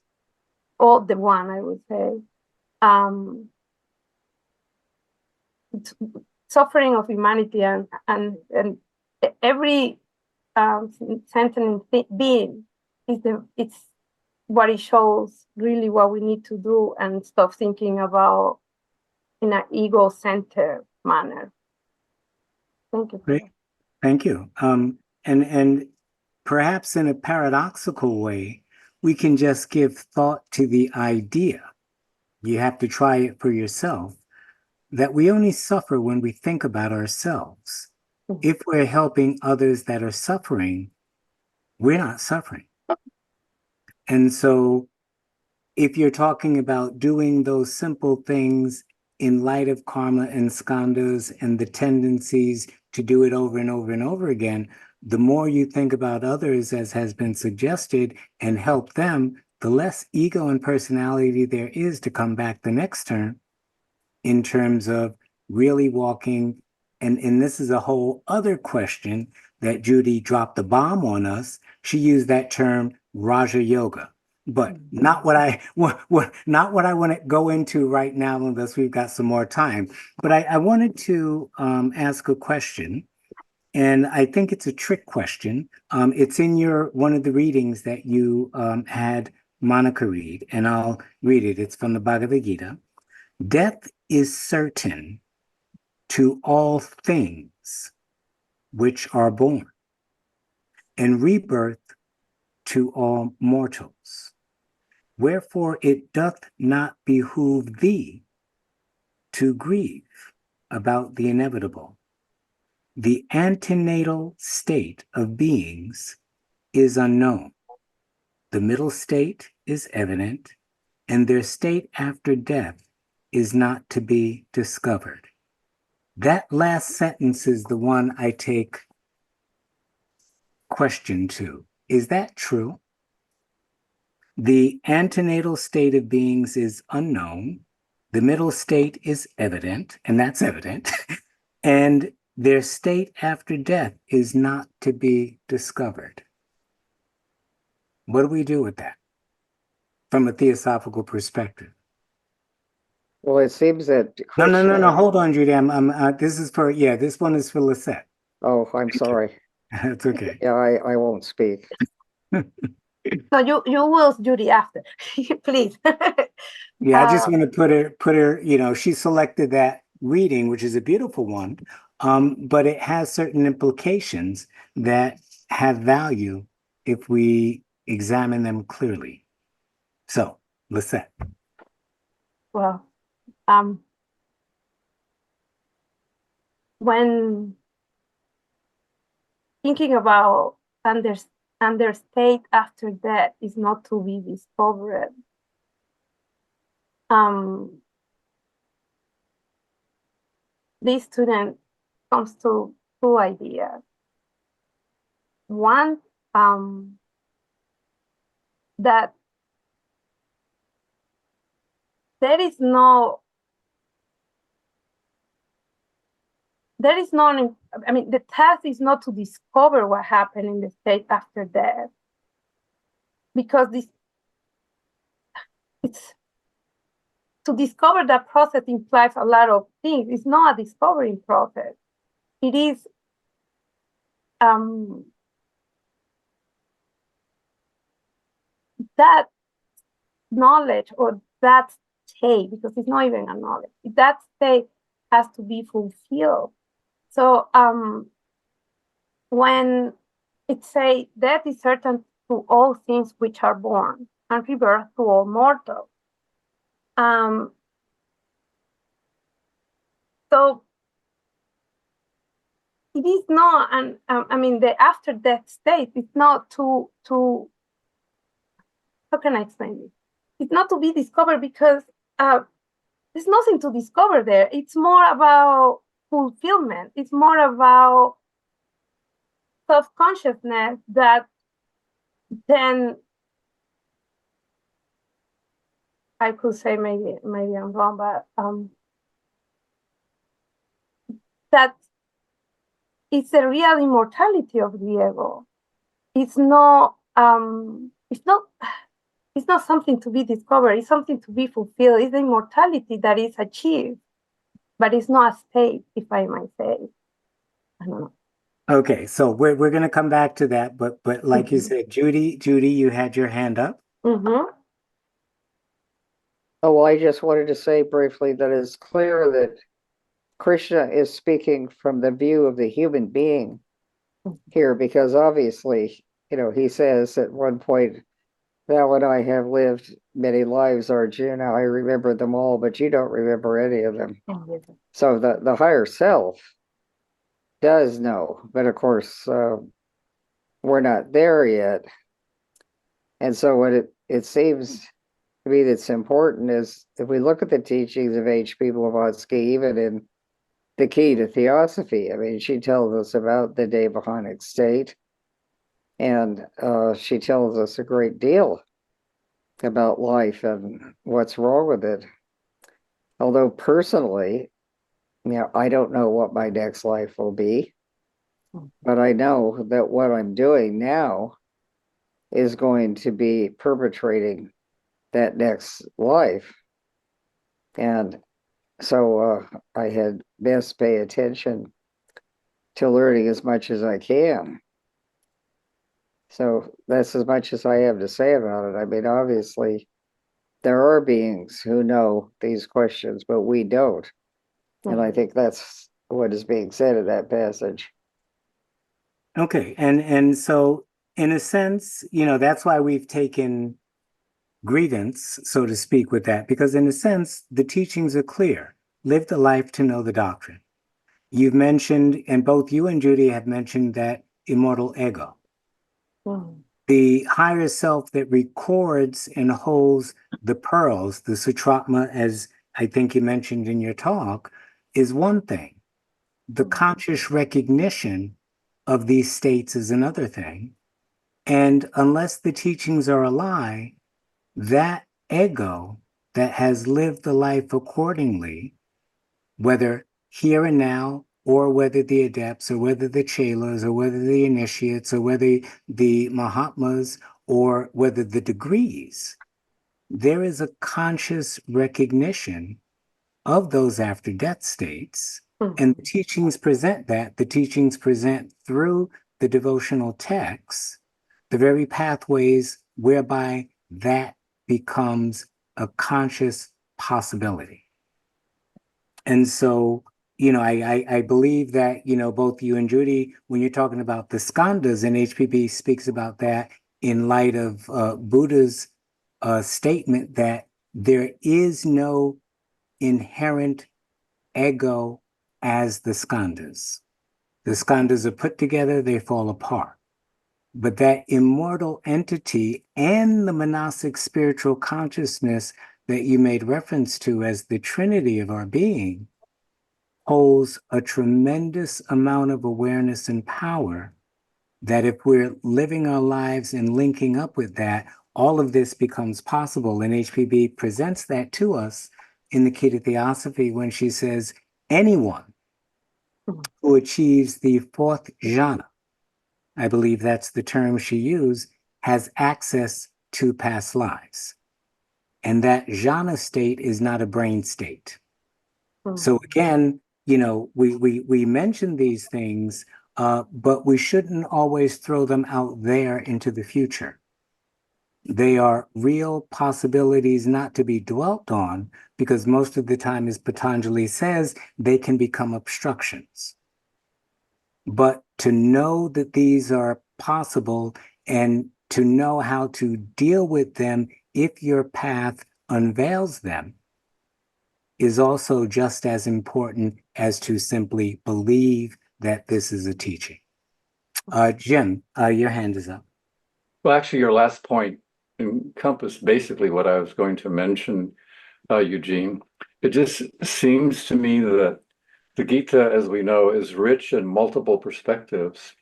or the one, I would say, suffering of humanity, and every sentient being it's what it shows really what we need to do and stop thinking about in an ego-centered manner. Thank you. Great. Thank you. And perhaps in a paradoxical way, we can just give thought to the idea. You have to try it for yourself, that we only suffer when we think about ourselves. If we're helping others that are suffering, we're not suffering. And so if you're talking about doing those simple things in light of karma and skandhas and the tendencies to do it over and over and over again, the more you think about others, as has been suggested, and help them, the less ego and personality there is to come back the next turn in terms of really walking. And this is a whole other question that Judy dropped the bomb on us. She used that term Raja Yoga, but not what I want to go into right now, unless we've got some more time. But I wanted to ask a question, and I think it's a trick question. It's in one of the readings that you had Monica read, and I'll read it. It's from the Bhagavad Gita. Death is certain to all things which are born, and rebirth to all mortals. Wherefore it doth not behoove thee to grieve about the inevitable. The antenatal state of beings is unknown. The middle state is evident, and their state after death is not to be discovered. That last sentence is the one I take question to. Is that true? The antenatal state of beings is unknown. The middle state is evident, and that's evident. And their state after death is not to be discovered. What do we do with that from a theosophical perspective? Well, it seems that No. Hold on, Judy. This one is for Lisette. Oh, I'm sorry. That's okay. Yeah, I won't speak. No, you will, Judy, after. Please. Yeah, I just want to put her, she selected that reading, which is a beautiful one, but it has certain implications that have value if we examine them clearly. So, Lisette. Well, when thinking about under state after death is not to be discovered, this student comes to two ideas. One, that there is no, I mean, the task is not to discover what happened in the state after death, because it's to discover that process implies a lot of things. It's not a discovering process. It is that knowledge or that state, because it's not even a knowledge, that state has to be fulfilled. So when it says death is certain to all things which are born, and rebirth to all mortals. So it is not, and the after death state is not to how can I explain this? It's not to be discovered, because there's nothing to discover there. It's more about fulfillment. It's more about self-consciousness that then I could say, maybe I'm wrong, but that it's a real immortality of the ego. It's not something to be discovered. It's something to be fulfilled. It's the immortality that is achieved, but it's not a state, if I might say. I don't know. Okay, so we're going to come back to that, but like you said, Judy, you had your hand up. Mm-hmm. Oh, well, I just wanted to say briefly that it's clear that Krishna is speaking from the view of the human being here, because obviously, he says at one point, "Thou and I have lived many lives, Arjuna. I remember them all, but you don't remember any of them." So the higher self does know, but of course, we're not there yet. And so what it seems to me that's important is, if we look at the teachings of H.P. Blavatsky, even in the Key to Theosophy, I mean, she tells us about the Devahanic state, and she tells us a great deal about life and what's wrong with it. Although personally, I don't know what my next life will be, but I know that what I'm doing now is going to be perpetrating that next life. And so I had best pay attention to learning as much as I can. So that's as much as I have to say about it. I mean, obviously, there are beings who know these questions, but we don't. And I think that's what is being said in that passage. Okay, and so in a sense, that's why we've taken grievance, so to speak, with that, because in a sense, the teachings are clear. Live the life to know the doctrine. You've mentioned, and both you and Judy have mentioned, that immortal ego. The higher self that records and holds the pearls, the sutratma, as I think you mentioned in your talk, is one thing. The conscious recognition of these states is another thing. And unless the teachings are a lie, that ego that has lived the life accordingly, whether here and now, or whether the adepts, or whether the chelas, or whether the initiates, or whether the Mahatmas, or whether the degrees, there is a conscious recognition of those after death states. And the teachings present that. The teachings present through the devotional texts the very pathways whereby that becomes a conscious possibility. And so, I believe that, both you and Judy, when you're talking about the skandhas, and HPB speaks about that in light of Buddha's statement that there is no inherent ego as the skandhas. The skandhas are put together, they fall apart. But that immortal entity and the monastic spiritual consciousness that you made reference to as the trinity of our being holds a tremendous amount of awareness and power, that if we're living our lives and linking up with that, all of this becomes possible. And HPB presents that to us in the Key to Theosophy when she says, anyone who achieves the fourth jhana, I believe that's the term she used, has access to past lives. And that jhana state is not a brain state. So again, we mention these things, but we shouldn't always throw them out there into the future. They are real possibilities not to be dwelt on, because most of the time, as Patanjali says, they can become obstructions. But to know that these are possible and to know how to deal with them if your path unveils them is also just as important as to simply believe that this is a teaching. Jim, your hand is up. Well, actually, your last point encompassed basically what I was going to mention, Eugene. It just seems to me that the Gita, as we know, is rich in multiple perspectives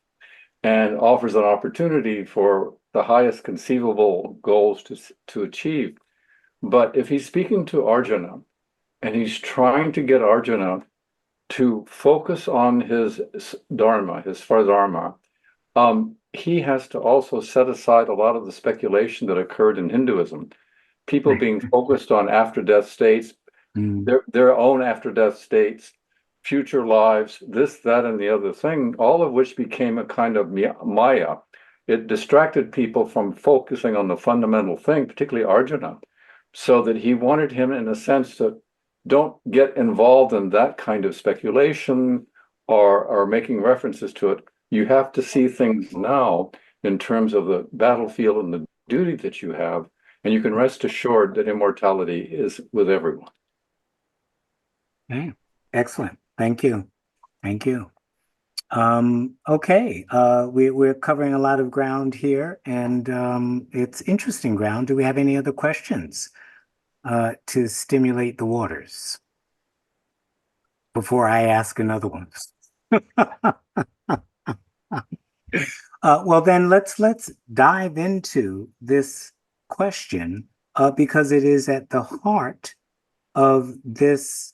and offers an opportunity for the highest conceivable goals to achieve. But if he's speaking to Arjuna and he's trying to get Arjuna to focus on his dharma, his svadharma, he has to also set aside a lot of the speculation that occurred in Hinduism. People being focused on after-death states, their own after-death states, future lives, this, that, and the other thing, all of which became a kind of maya, it distracted people from focusing on the fundamental thing, particularly Arjuna, so that he wanted him, in a sense, to don't get involved in that kind of speculation or making references to it. You have to see things now in terms of the battlefield and the duty that you have, and you can rest assured that immortality is with everyone. Okay, excellent. Thank you. Thank you. Okay, we're covering a lot of ground here, and it's interesting ground. Do we have any other questions to stimulate the waters before I ask another one? Well, then let's dive into this question because it is at the heart of this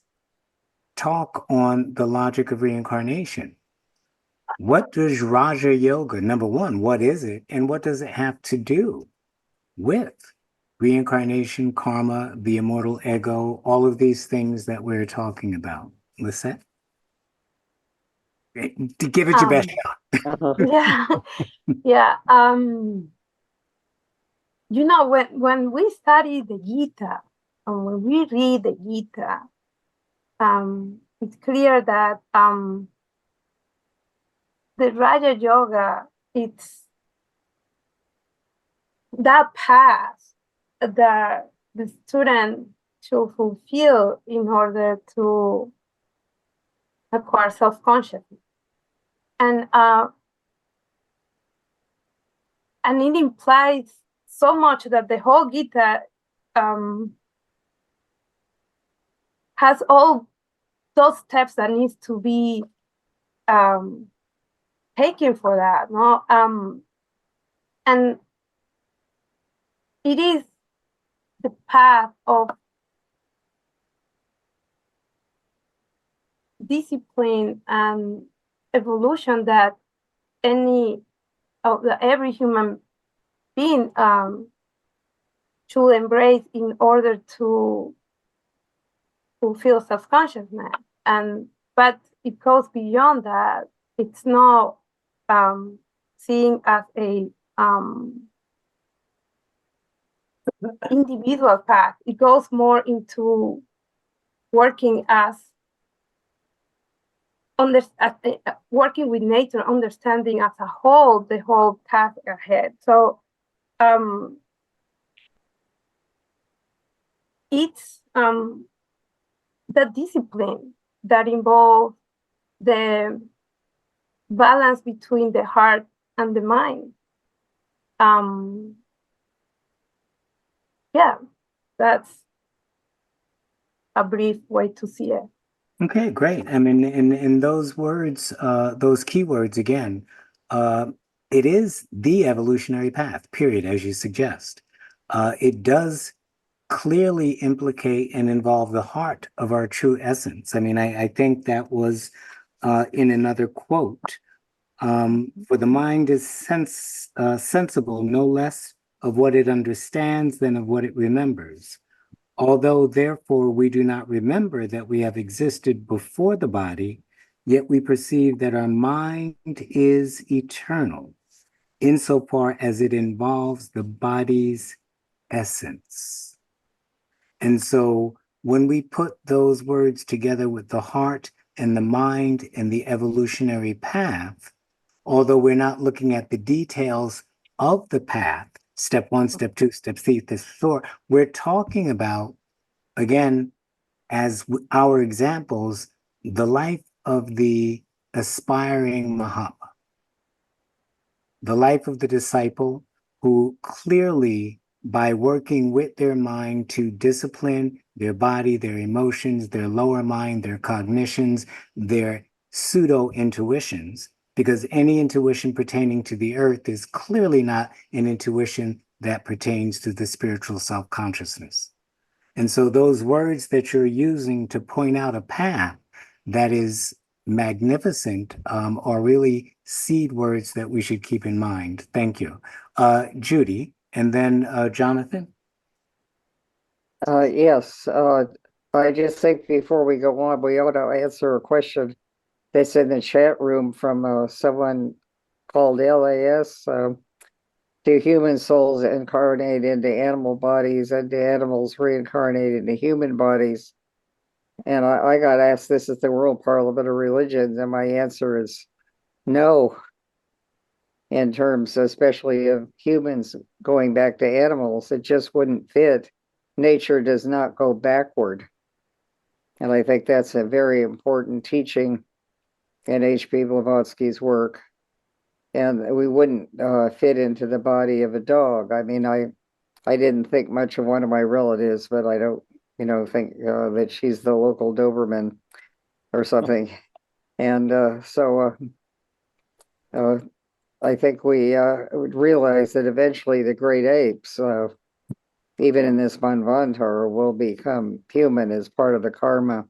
talk on the logic of reincarnation. What does Raja Yoga, number one, what is it? And what does it have to do with reincarnation, karma, the immortal ego, all of these things that we're talking about? Lisette? Give it your best shot. Yeah, yeah. You know, when we study the Gita, and when we read the Gita, it's clear that the Raja Yoga, it's that path that the student should fulfill in order to acquire self-consciousness. And it implies so much that the whole Gita has all those steps that needs to be taken for that, no? And it is the path of discipline and evolution that every human being should embrace in order to fulfill self-consciousness. But it goes beyond that. It's not seen as a individual path. It goes more into working working with nature, understanding as a whole the whole task ahead. So it's the discipline that involves the balance between the heart and the mind. Yeah, that's a brief way to see it. Okay, great. I mean, in those words, those keywords again, it is the evolutionary path, period, as you suggest. It does clearly implicate and involve the heart of our true essence. I mean, I think that was in another quote, for the mind is sensible no less of what it understands than of what it remembers. Although, therefore, we do not remember that we have existed before the body, yet we perceive that our mind is eternal, insofar as it involves the body's essence. And so, when we put those words together with the heart and the mind and the evolutionary path, although we're not looking at the details of the path, step 1, step 2, step 3, step 4, we're talking about, again, as our examples, the life of the aspiring Mahatma, the life of the disciple who clearly, by working with their mind to discipline their body, their emotions, their lower mind, their cognitions, their pseudo intuitions, because any intuition pertaining to the earth is clearly not an intuition that pertains to the spiritual self-consciousness. And so those words that you're using to point out a path that is magnificent are really seed words that we should keep in mind. Thank you. Judy, and then Jonathan. Yes, I just think before we go on, we ought to answer a question that's in the chat room from someone called LAS. do human souls incarnate into animal bodies, and do animals reincarnate into human bodies? And I got asked this at the World Parliament of Religions, and my answer is no, in terms especially of humans going back to animals. It just wouldn't fit. Nature does not go backward. And I think that's a very important teaching in H.P. Blavatsky's work. And we wouldn't fit into the body of a dog. I mean, I didn't think much of one of my relatives, but I don't, think that she's the local Doberman or something. And I think we would realize that eventually the great apes, even in this Manvantara, will become human as part of the karma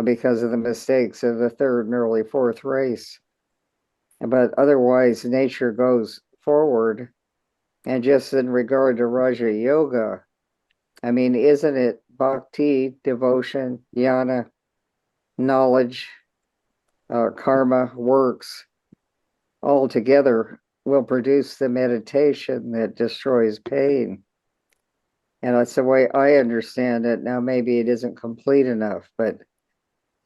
because of the mistakes of the third and early fourth race. But otherwise, nature goes forward. And just in regard to Raja Yoga, I mean, isn't it bhakti, devotion, jnana, knowledge, karma, works, all together will produce the meditation that destroys pain? And that's the way I understand it. Now, maybe it isn't complete enough, but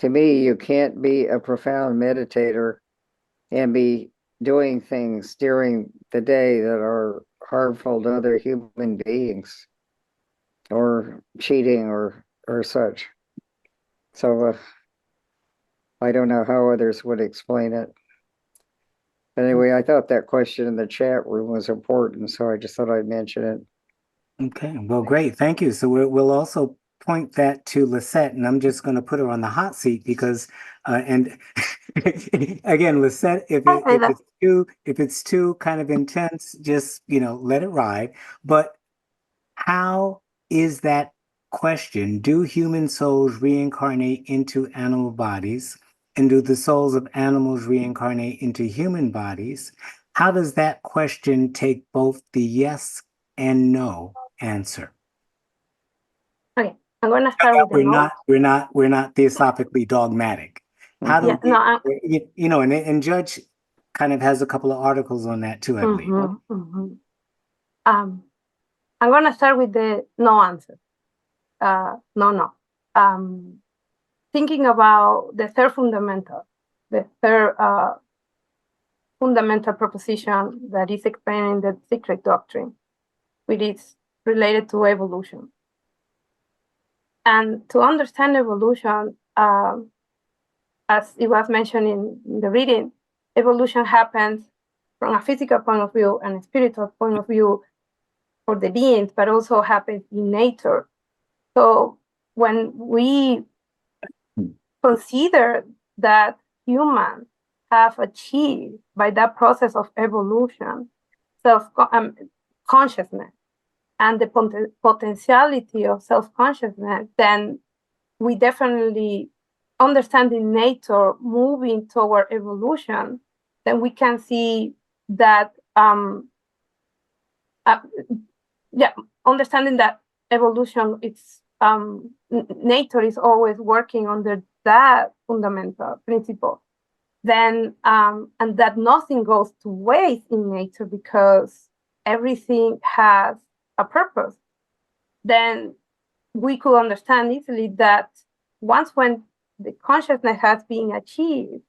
to me, you can't be a profound meditator and be doing things during the day that are harmful to other human beings or cheating or such. So I don't know how others would explain it. But anyway, I thought that question in the chat room was important, so I just thought I'd mention it. Okay, well, great. Thank you. So we'll also point that to Lisette, and I'm just going to put her on the hot seat because, and again, Lisette, if it's too kind of intense, just, let it ride. But how is that question? Do human souls reincarnate into animal bodies? And do the souls of animals reincarnate into human bodies? How does that question take both the yes and no answer? Okay, I'm going to start with the no. We're not theosophically dogmatic. How do and Judge kind of has a couple of articles on that too, I believe. I'm going to start with the no answer. No. Thinking about the third fundamental proposition that is explained in the secret doctrine, which is related to evolution. And to understand evolution, as it was mentioned in the reading, evolution happens from a physical point of view and a spiritual point of view for the beings, but also happens in nature. So when we consider that humans have achieved by that process of evolution self-consciousness and the potentiality of self-consciousness, then we definitely understanding nature moving toward evolution, then we can see that understanding that evolution, it's nature is always working under that fundamental principle, then and that nothing goes to waste in nature because everything has a purpose, then we could understand easily that once when the consciousness has been achieved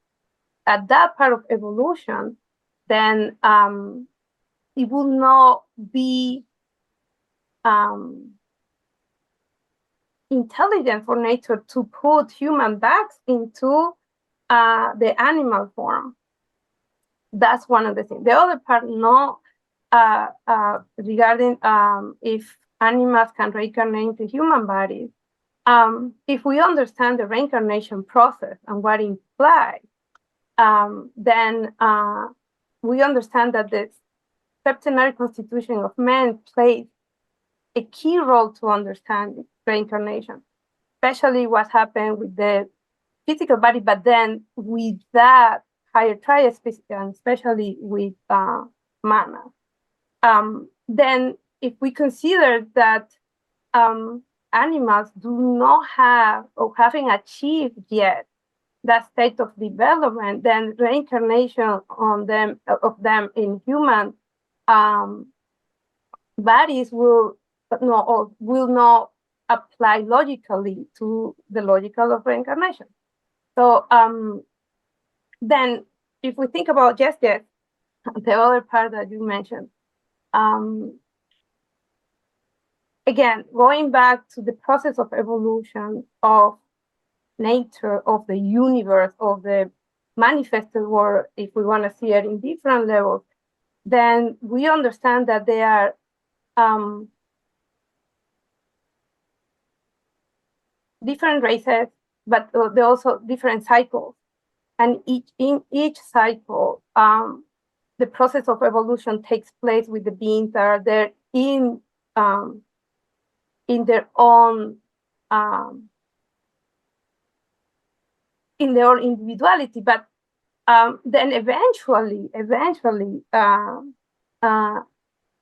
at that part of evolution, then it will not be intelligent for nature to put human backs into the animal form. That's one of the things. The other part, no, regarding if animals can reincarnate into human bodies. If we understand the reincarnation process and what it implies, then we understand that the septenary constitution of man plays a key role to understand reincarnation, especially what happened with the physical body, but then with that higher triad species, and especially with mana. Then if we consider that animals do not have or haven't achieved yet that state of development, then reincarnation of them in human bodies will not apply logically to the logical of reincarnation. So then if we think about just the other part that you mentioned, again, going back to the process of evolution of nature, of the universe, of the manifested world, if we want to see it in different levels, then we understand that they are different races, but they're also different cycles. And in each cycle, the process of evolution takes place with the beings that are there in their own individuality. But then eventually,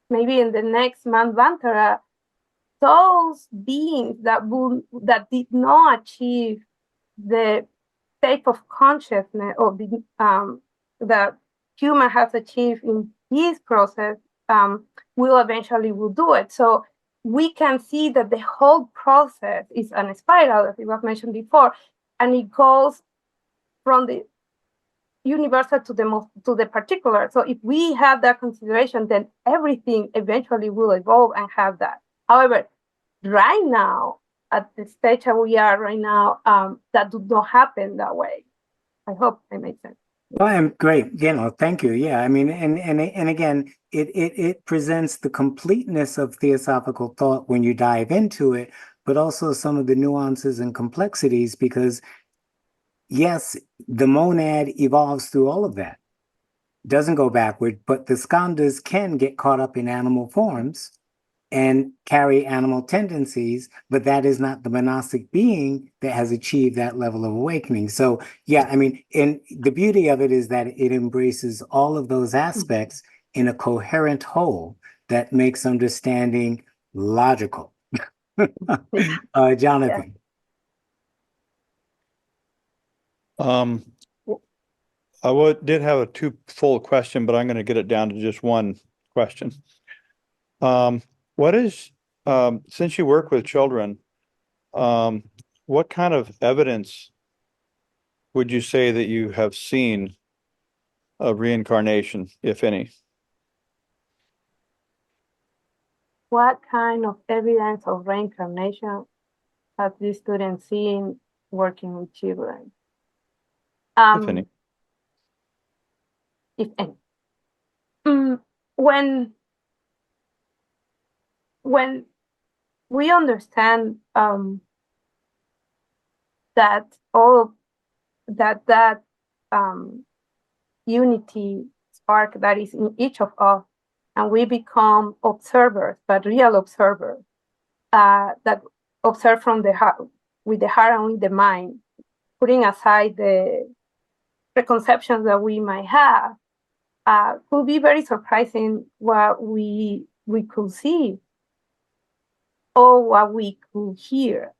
maybe in the next Manvantara, those beings that did not achieve the state of consciousness of the that human has achieved in his process will eventually do it. So we can see that the whole process is a spiral, as it was mentioned before, and it goes from the universal to the particular. So if we have that consideration, then everything eventually will evolve and have that. However, right now, at the stage that we are right now, that does not happen that way. I hope I made sense. Well, great. Thank you. Yeah, I mean, and again, it presents the completeness of theosophical thought when you dive into it, but also some of the nuances and complexities, because yes, the monad evolves through all of that. Doesn't go backward, but the skandhas can get caught up in animal forms and carry animal tendencies, but that is not the monastic being that has achieved that level of awakening. So yeah, I mean, and the beauty of it is that it embraces all of those aspects in a coherent whole that makes understanding logical. Jonathan. Did have a two-fold question, but I'm going to get it down to just one question. What is, since you work with children, what kind of evidence would you say that you have seen of reincarnation, if any? What kind of evidence of reincarnation has this student seen working with children? If any. If any. When we understand that all that unity spark that is in each of us, and we become observers, but real observers that observe from the heart, with the heart and with the mind, putting aside the preconceptions that we might have, could be very surprising what we could see or what we could hear,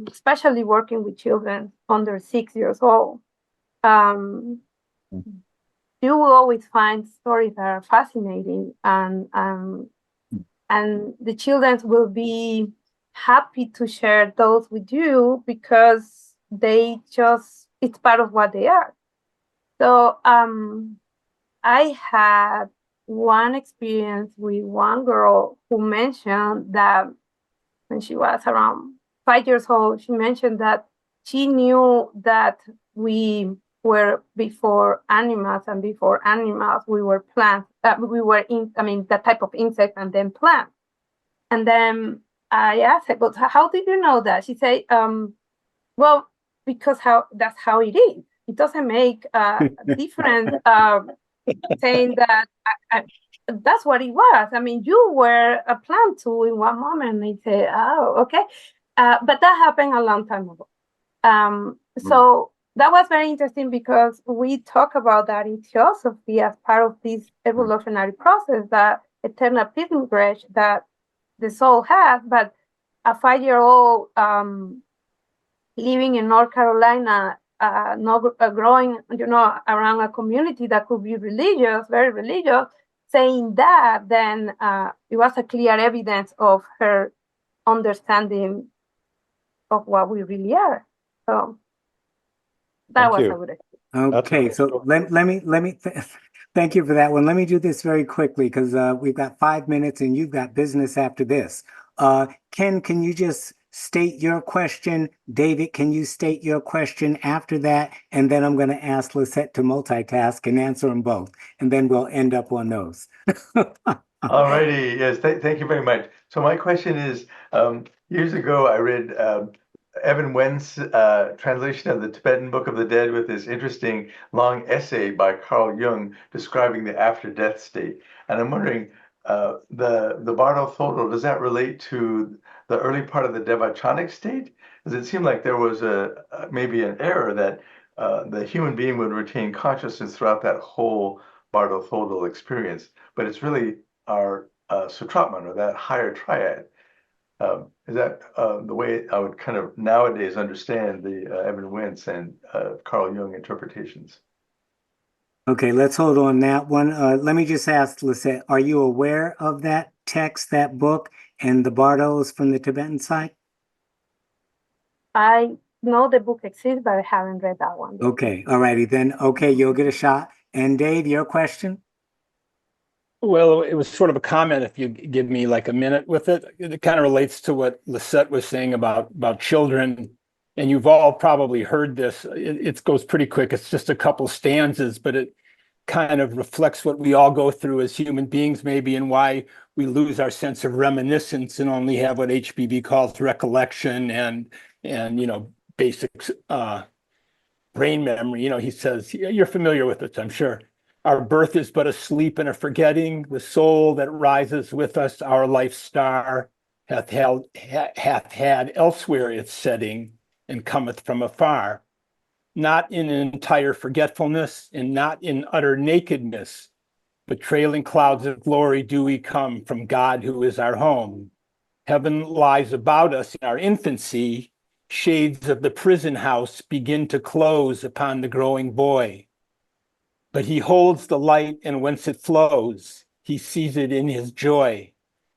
especially working with children under 6 years old. You will always find stories that are fascinating, and the children will be happy to share those with you because it's part of what they are. So I had one experience with one girl who mentioned that when she was around 5 years old, she mentioned that she knew that we were before animals, and before animals we were plants. We were the type of insect, and then plants. And then I asked her, "But how did you know that?" She said, "Well, because that's how it is. It doesn't make a difference saying that that's what it was. I mean, you were a plant too in one moment." And they say, "Oh, okay," but that happened a long time ago. So that was very interesting because we talk about that in theosophy as part of this evolutionary process, that eternal pilgrimage that the soul has. But a 5-year-old living in North Carolina, not growing, around a community that could be religious, very religious, saying that, then it was a clear evidence of her understanding of what we really are. So that Thank was you. a good. Okay, That's- so let me thank you for that one. Let me do this very quickly because we've got 5 minutes and you've got business after this. Ken, can you just state your question? David, can you state your question after that? And then I'm going to ask Lisette to multitask and answer them both. And then we'll end up on those. All righty. Yes, thank you very much. So my question is, years ago, I read Evan Wen's translation of the Tibetan Book of the Dead with this interesting long essay by Carl Jung describing the after-death state. And I'm wondering, the Bardo Thodol, does that relate to the early part of the Devachanic state? Does it seem like there was maybe an error that the human being would retain consciousness throughout that whole Bardo Thodol experience, but it's really our Sutratman, or that higher triad. Is that the way I would kind of nowadays understand the Evan Wentz and Carl Jung interpretations? Okay, let's hold on that one. Let me just ask Lisette, are you aware of that text, that book, and the Bardos from the Tibetan side? I know the book exists, but I haven't read that one. Okay, all righty then. Okay, you'll get a shot. And Dave, your question? Well, it was sort of a comment. If you give me like a minute with it, it kind of relates to what Lisette was saying about children. And you've all probably heard this. It goes pretty quick. It's just a couple stanzas, but it kind of reflects what we all go through as human beings, maybe, and why we lose our sense of reminiscence and only have what HBB calls recollection and basic brain memory. He says, you're familiar with it, I'm sure. Our birth is but a sleep and a forgetting. The soul that rises with us, our life star, hath had elsewhere its setting, and cometh from afar. Not in entire forgetfulness, and not in utter nakedness, but trailing clouds of glory do we come from God who is our home. Heaven lies about us in our infancy. Shades of the prison house begin to close upon the growing boy. But he holds the light, and whence it flows, he sees it in his joy.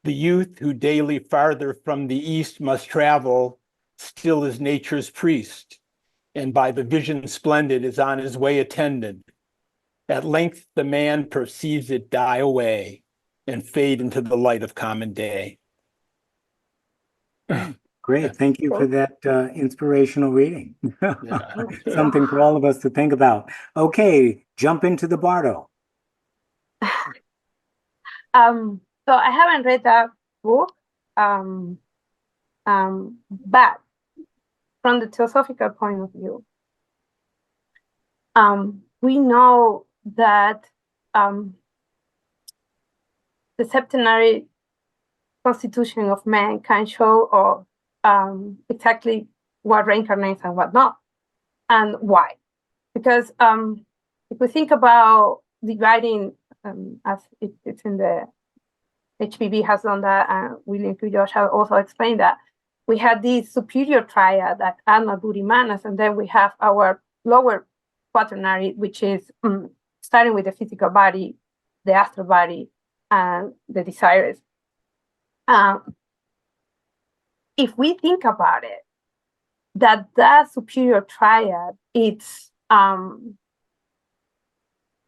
The youth who daily farther from the east must travel, still is nature's priest, and by the vision splendid is on his way attended. At length the man perceives it die away and fade into the light of common day. Great, thank you for that inspirational reading. Yeah. Something for all of us to think about. Okay, jump into the Bardo. So I haven't read that book, but from the theosophical point of view, we know that the septenary constitution of man can show exactly what reincarnates and what not, and why. Because if we think about dividing, as it's in the HPV has done that, and William Q. Josh has also explained that, we had this superior triad that Atma, Buddhi, Manas, and then we have our lower quaternary, which is starting with the physical body, the astral body, and the desires. If we think about it, that superior triad, it's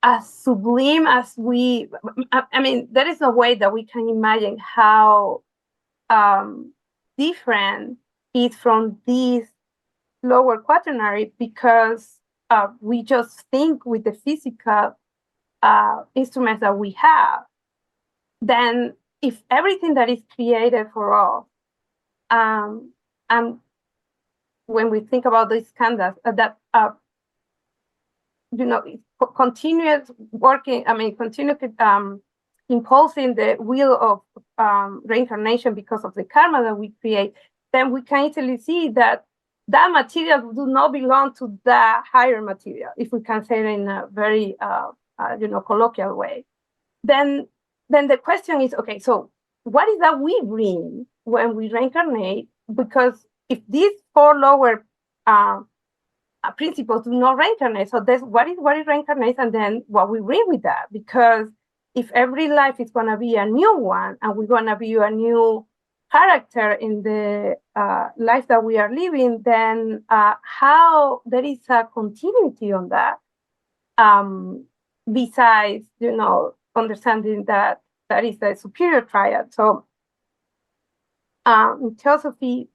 as sublime as I mean, there is no way that we can imagine how different it is from this lower quaternary, because we just think with the physical instruments that we have. Then if everything that is created for us, and when we think about these khandhas, continuous working, continue imposing the wheel of reincarnation because of the karma that we create, then we can easily see that material do not belong to that higher material, if we can say it in a very colloquial way. Then the question is, okay, so what is that we bring when we reincarnate? Because if these four lower principles do not reincarnate, so what is reincarnation, and then what we bring with that? Because if every life is going to be a new one, and we're going to be a new character in the life that we are living, then how there is a continuity on that, besides, understanding that is the superior triad. So Theosophy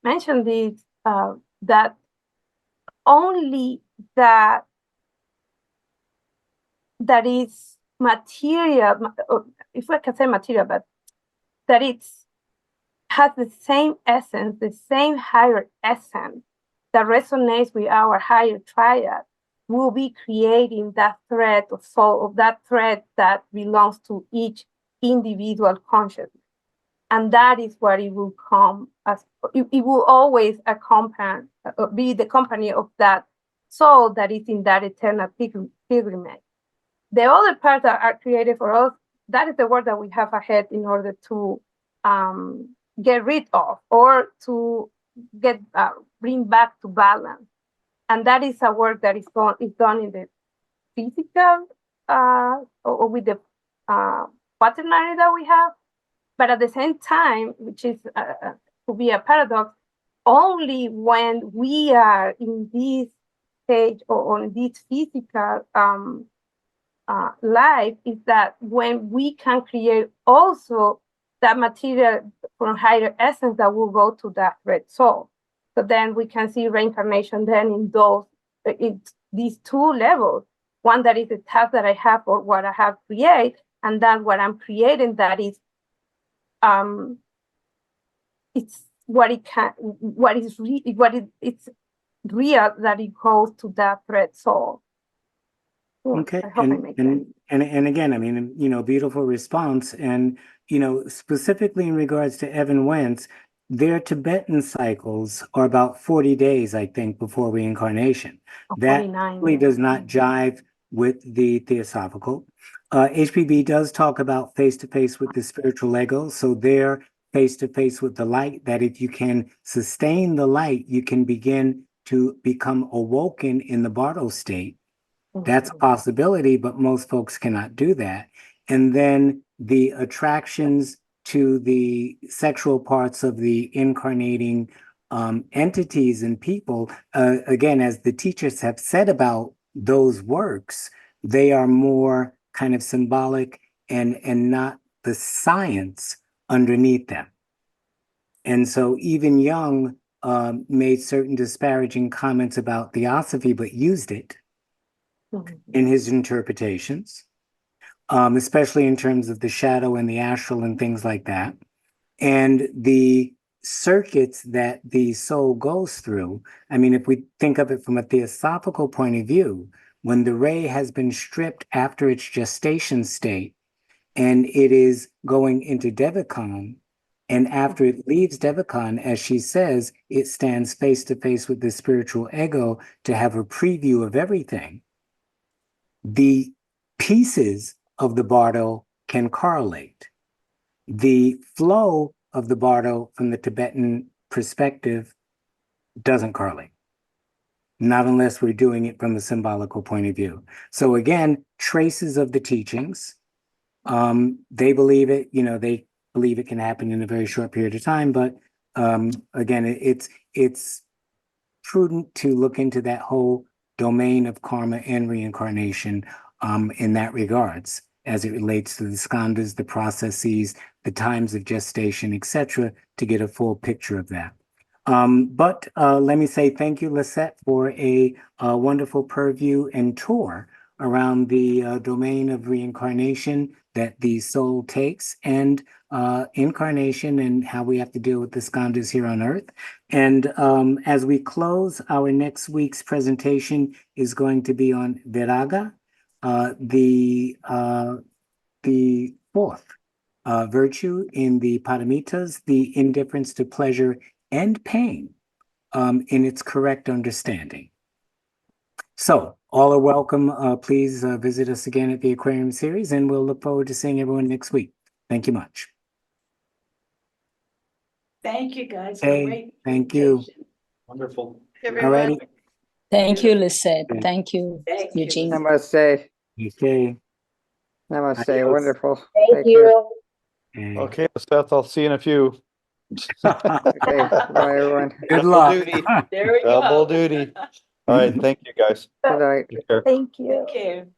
mentioned this, that only that is material, if I can say material, but that has the same essence, the same higher essence that resonates with our higher triad, will be creating that thread of soul, of that thread that belongs to each individual consciousness. And that is what it will come as. It will always accompany, be the company of that soul that is in that eternal pilgrimage. The other parts that are created for us, that is the work that we have ahead in order to get rid of, or to bring back to balance. And that is a work that is done in the physical, or with the quaternary that we have. But at the same time, which is could be a paradox, only when we are in this stage, or on this physical life, is that when we can create also that material from higher essence that will go to that red soul. So then we can see reincarnation then in these two levels. One that is the task that I have, or what I have created, and then what I'm creating that is it's it's real, that it goes to that red soul. Okay. I hope I make sense. And again, I mean, beautiful response. And, specifically in regards to Evan Wentz, their Tibetan cycles are about 40 days, I think, before reincarnation. That really does not jive with the Theosophical. HPB does talk about face-to-face with the spiritual ego. So they're face-to-face with the light, that if you can sustain the light, you can begin to become awoken in the Bardo state. That's a possibility, but most folks cannot do that. And then the attractions to the sexual parts of the incarnating entities and people, again, as the teachers have said about those works, they are more kind of symbolic and not the science underneath them. And so even Jung made certain disparaging comments about theosophy, but used it in his interpretations, especially in terms of the shadow and the astral and things like that. And the circuits that the soul goes through, I mean, if we think of it from a theosophical point of view, when the ray has been stripped after its gestation state, and it is going into Devachan, and after it leaves Devachan, as she says, it stands face to face with the spiritual ego to have a preview of everything. The pieces of the Bardo can correlate. The flow of the Bardo from the Tibetan perspective doesn't correlate. Not unless we're doing it from a symbolical point of view. So again, traces of the teachings. They believe it, they believe it can happen in a very short period of time, but again, it's prudent to look into that whole domain of karma and reincarnation in that regards, as it relates to the skandhas, the processes, the times of gestation, etc., to get a full picture of that. But let me say thank you, Lisette, for a wonderful purview and tour around the domain of reincarnation that the soul takes, and incarnation, and how we have to deal with the skandhas here on Earth. And as we close, our next week's presentation is going to be on Viraga, the fourth virtue in the Paramitas, the indifference to pleasure and pain in its correct understanding. So all are welcome. Please visit us again at the Aquarium series, and we'll look forward to seeing everyone next week. Thank you much. Thank you, guys. Hey, Great thank you. presentation. Wonderful. Alrighty. Thank you, Lisette. Thank you, Thank you. Eugene. Namaste. Okay. Namaste. Adios. Wonderful. Thank Take care. you. Okay. Okay, Seth, I'll see you in a few. Okay. Bye, everyone. Good Double luck. duty. There we Double go. duty. All right, thank you guys. Good night. Take care. Thank you. Thank you.